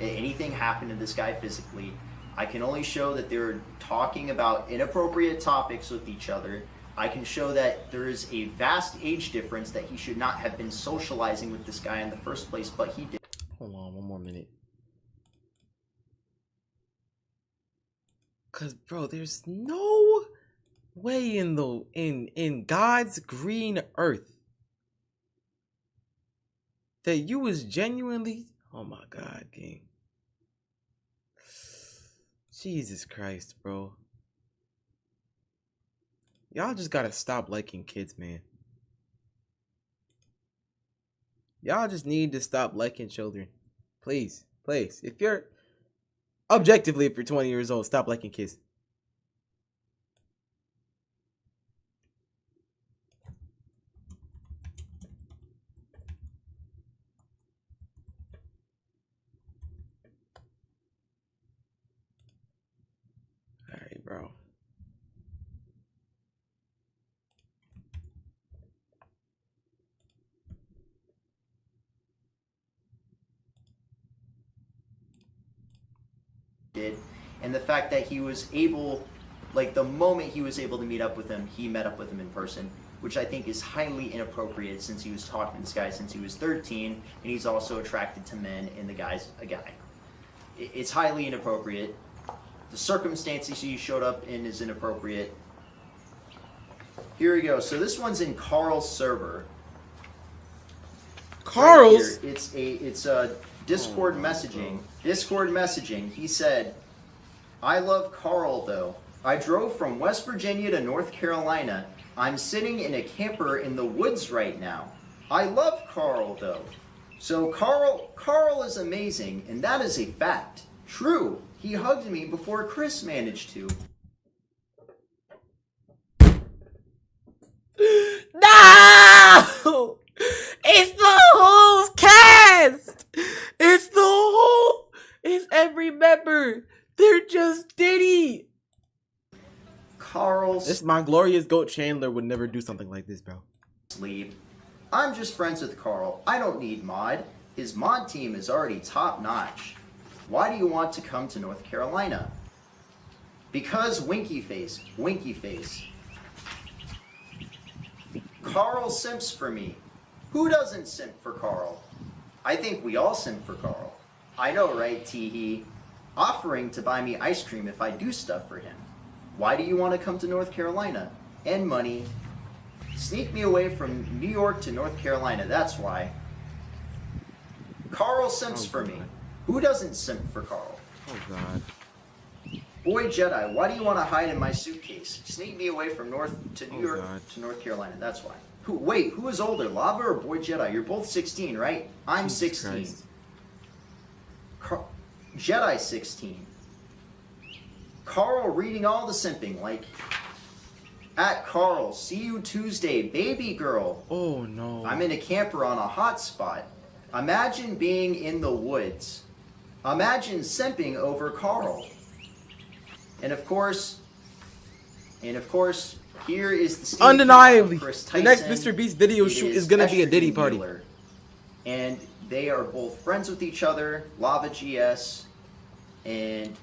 anything happened to this guy physically. I can only show that they're talking about inappropriate topics with each other. I can show that there is a vast age difference, that he should not have been socializing with this guy in the first place, but he did. Hold on, one more minute. Cause bro, there's no way in God's green earth that you was genuinely, oh my God, gang. Jesus Christ, bro. Y'all just gotta stop liking kids, man. Y'all just need to stop liking children. Please, please. If you're 20 years old, stop liking kids. Alright, bro. And the fact that he was able, like the moment he was able to meet up with him, he met up with him in person, which I think is highly inappropriate since he was talking to this guy since he was 13, and he's also attracted to men, and the guy's a guy. It's highly inappropriate. The circumstances he showed up in is inappropriate. Here we go. So this one's in Carl's server. Carl's? Right, it's a Discord messaging. Discord messaging. He said, "I love Carl though. I drove from West Virginia to North Carolina. I'm sitting in a camper in the woods right now. I love Carl though." So Carl is amazing, and that is a fact. True. He hugged me before Kris managed to. No! It's the whole cast! It's every member! They're just Diddy! This my glorious goat Chandler would never do something like this, bro. Sleep. I'm just friends with Carl. I don't need mod. His mod team is already top notch. Why do you want to come to North Carolina? Because winky face, winky face. Carl simps for me. Who doesn't simp for Carl? I think we all simp for Carl. I know, right, Teehee? Offering to buy me ice cream if I do stuff for him. Why do you want to come to North Carolina? And money. Sneak me away from New York to North Carolina, that's why. Carl simps for me. Who doesn't simp for Carl? Oh God. Boy Jedi, why do you want to hide in my suitcase? Sneak me away from New York to North Carolina, that's why. Who is older, Lava or Boy Jedi? You're both 16, right? I'm 16. Jedi 16. Carl reading all the simping, like, at Carl, see you Tuesday, baby girl. Oh no. I'm in a camper on a hot spot. Imagine being in the woods. Imagine simping over Carl. And of course, here is the undeniably Kris the Tyson. next Mr. Beast video shoot is gonna be a Diddy party. And they are both friends with each other, Lava GS and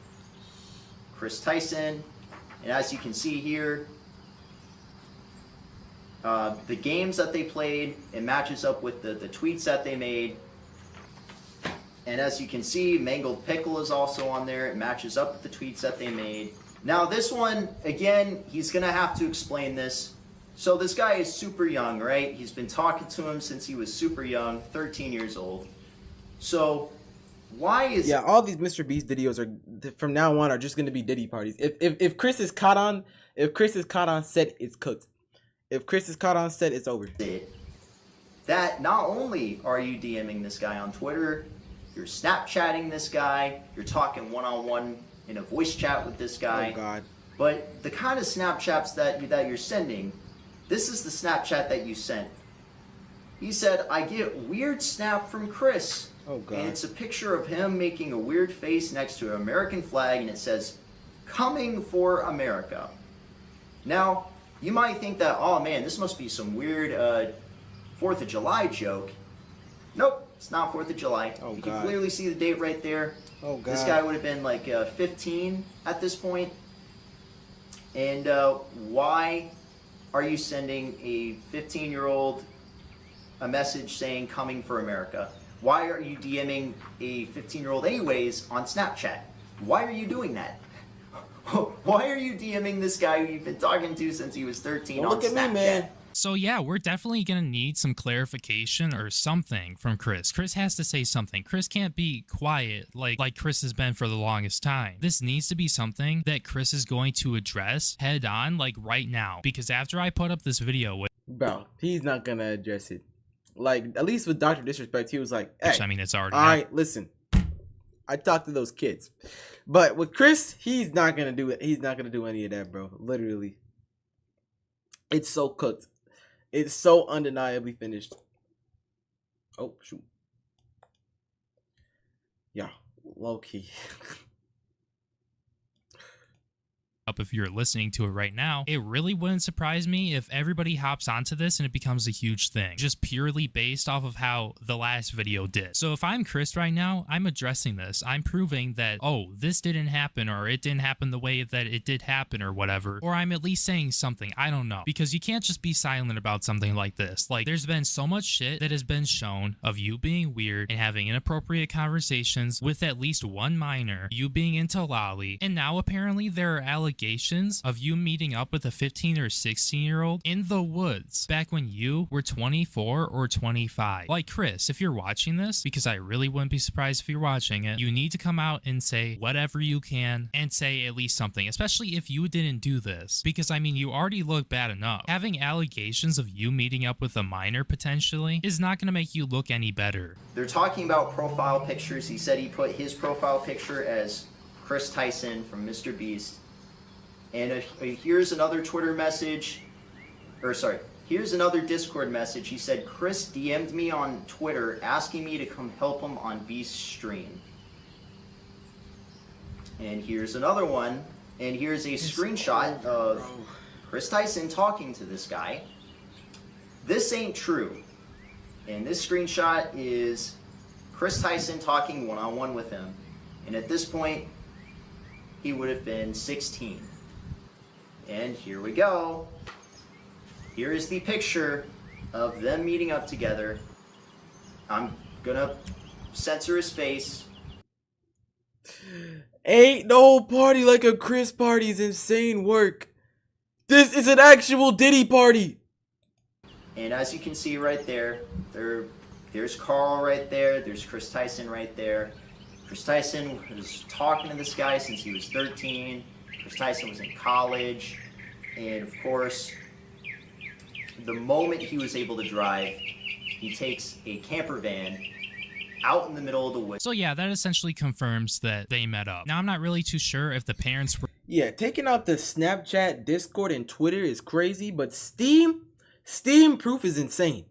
Kris Tyson. And as you can see here, the games that they played, it matches up with the tweets that they made. And as you can see, Mangled Pickle is also on there. It matches up with the tweets that they made. Now this one, again, he's going to have to explain this. So this guy is super young, right? He's been talking to him since he was super young, 13 years old. So why is... Yeah, all these Mr. Beast videos are, from now on, are just going to be Diddy parties. If Kris is caught on set, it's cooked. If Kris is caught on set, it's over. That not only are you DMing this guy on Twitter, you're Snapchatting this guy, you're talking one-on-one in a voice chat with this guy. Oh God. But the kind of Snapchats that you're sending, this is the Snapchat that you sent. He said, I get weird snap from Kris. Oh God. And it's a picture of him making a weird face next to an American flag, and it says, coming for America. Now, you might think that, oh man, this must be some weird 4th of July joke. Nope, it's not 4th of July. Oh, you God. can clearly see the date right there. Oh God. This guy would have been like 15 at this point. And why are you sending a 15-year-old a message saying coming for America? Why are you DMing a 15-year-old anyways on Snapchat? Why are you doing that? Why are you DMing this guy who you've been talking to since he was 13 on Look at Snapchat? me, man. So yeah, we're definitely gonna need some clarification or something from Kris. Kris has to say something. Kris can't be quiet like Kris has been for the longest time. This needs to be something that Kris is going to address head on, like right now. Because after I put up this video with Bro, he's not gonna address it. Like, at least with Dr. Disrespect, he was like, hey, which I mean it's already all right, listen. I talked to those kids. But with Kris, he's not gonna do it. He's not gonna do any of that, bro. Literally. It's so cooked. It's so undeniably finished. Oh, shoot. Yeah, low key. up if you're listening to it right now, it really wouldn't surprise me if everybody hops onto this and it becomes a huge thing, just purely based off of how the last video did. So if I'm Kris right now, I'm addressing this. I'm proving that, oh, this didn't happen, or it didn't happen the way that it did happen, or whatever, or I'm at least saying something. I don't know, because you can't just be silent about something like this. Like, there's been so much shit that has been shown of you being weird and having inappropriate conversations with at least one minor, you being into lolly, and now apparently there are allegations of you meeting up with a 15 or 16-year-old in the woods back when you were 24 or 25. Like, Kris, if you're watching this, because I really wouldn't be surprised if you're watching it, you need to come out and say whatever you can and say at least something, especially if you didn't do this, because I mean, you already look bad enough. Having allegations of you meeting up with a minor potentially is not going to make you look any better. They're talking about profile pictures. He said he put his profile picture as Kris Tyson from Mr. Beast. And here's another Twitter message, or sorry, here's another Discord message. He said, Kris DM'd me on Twitter asking me to come help him on Beast's stream. And here's another one, and here's a screenshot of Kris Tyson talking to this guy. This ain't true. And this screenshot is Kris Tyson talking one-on-one with him. And at this point, he would have been 16. And here we go. Here is the picture of them meeting up together. I'm gonna censor his face. Ain't no party like a Kris party's insane work. This is an actual Diddy party. And as you can see right there, there's Carl right there. There's Kris Tyson right there. Kris Tyson was talking to this guy since he was 13. Kris Tyson was in college, and of course, the moment he was able to drive, he takes a camper van out in the middle of the woods. So yeah, that essentially confirms that they met up. Now, I'm not really too sure if the parents were... Yeah, taking out the Snapchat, Discord, and Twitter is crazy, but Steam proof is insane.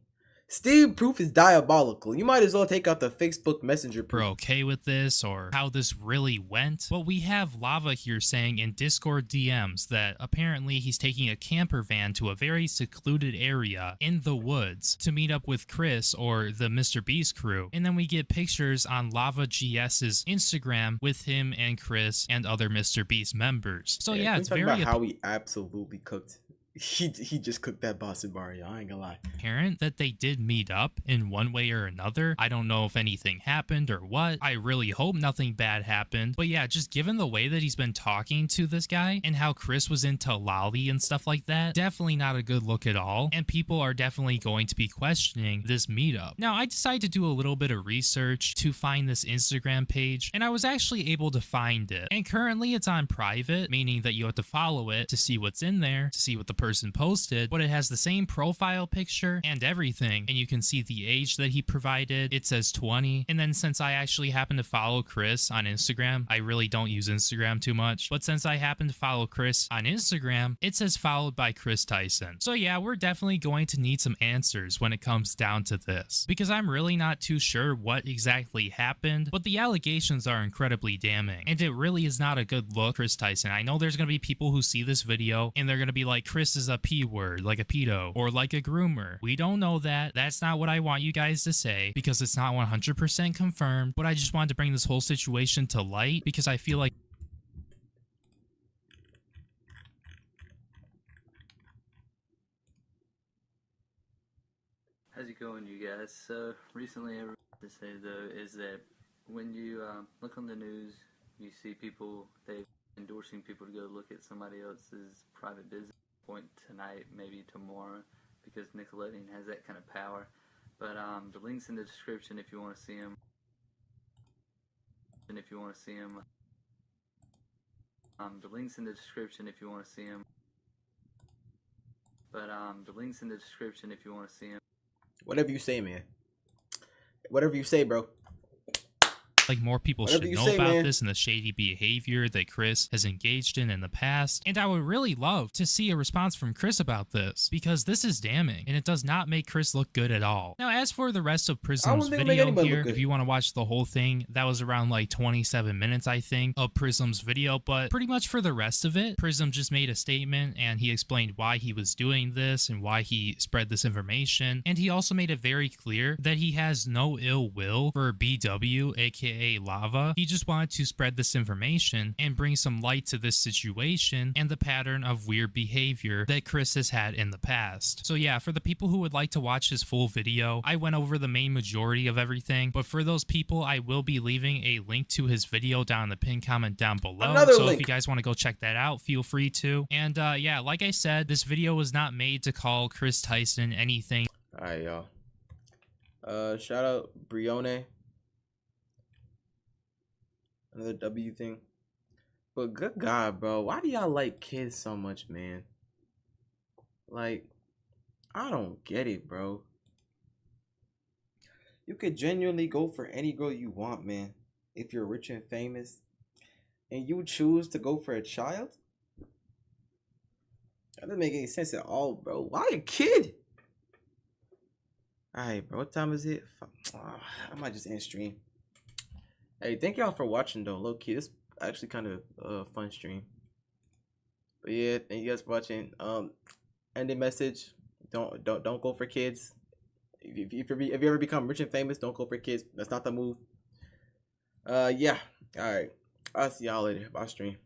Steam proof is diabolical. You might as well take out the Facebook Messenger proof. Okay with this, or how this really went. But we have Lava here saying in Discord DMs that apparently he's taking a camper van to a very secluded area in the woods to meet up with Kris or the Mr. Beast crew. And then we get pictures on Lava GS's Instagram with him and Kris and other Mr. Beast members. So yeah, it's very about how he absolutely cooked. He just cooked that Boston Mario, I ain't gonna lie. Apparent that they did meet up in one way or another. I don't know if anything happened or what. I really hope nothing bad happened. But yeah, just given the way that he's been talking to this guy and how Kris was into lolly and stuff like that, definitely not a good look at all. And people are definitely going to be questioning this meetup. Now, I decided to do a little bit of research to find this Instagram page, and I was actually able to find it. And currently it's on private, meaning that you have to follow it to see what's in there, to see what the person posted, but it has the same profile picture and everything, and you can see the age that he provided. It says 20. And then since I actually happen to follow Kris on Instagram, I really don't use Instagram too much, but since I happen to follow Kris on Instagram, it says followed by Kris Tyson. So yeah, we're definitely going to need some answers when it comes down to this, because I'm really not too sure what exactly happened, but the allegations are incredibly damning, and it really is not a good look. Kris Tyson, I know there's gonna be people who see this video and they're gonna be like, Kris is a P-word, like a pedo, or like a groomer. We don't know that. That's not what I want you guys to say, because it's not 100% confirmed, but I just wanted to bring this whole situation to light, because I feel like How's it going, you guys? So recently, everything to say though is that when you look on the news, you see people endorsing people to go look at somebody else's private business point tonight, maybe tomorrow, because Nickelodeon has that kind of power. But the links in the description if you want to see them. And if you want to see them, the links in the description if you want to see them. But the links in the description if you want to see them. Whatever you say, man. Whatever you say, bro. like more people Whatever should you know say, about man. this and the shady behavior that Kris has engaged in the past. And I would really love to see a response from Kris about this, because this is damning and it does not make Kris look good at all. Now, as for the rest of Prism's video here, if you want to watch the whole thing, that was around like 27 minutes, I think, of Prism's video. But pretty much for the rest of it, Prism just made a statement and he explained why he was doing this and why he spread this information. And he also made it very clear that he has no ill will for BW, aka Lava. He just wanted to spread this information and bring some light to this situation and the pattern of weird behavior that Kris has had in the past. So yeah, for the people who would like to watch his full video, I went over the main majority of everything, but for those people, I will be leaving a link to his video down in the pinned comment down below. So if you guys want to go check that out, feel free to. And yeah, like I said, this video was not made to call Kris Tyson anything. Alright, y'all. Shout out Brione. Another W thing. But good God, bro. Why do y'all like kids so much, man? Like, I don't get it, bro. You could genuinely go for any girl you want, man. If you're rich and famous. And you choose to go for a child? That doesn't make any sense at all, bro. Why a kid? Alright, bro. What time is it? I might just end stream. Hey, thank y'all for watching, though. Low key, this actually kind of a fun stream. But yeah, thank you guys for watching. Ending message: don't go for kids. If you ever become rich and famous, don't go for kids. That's not the move. Yeah. All right. I'll see y'all later. Bye, stream.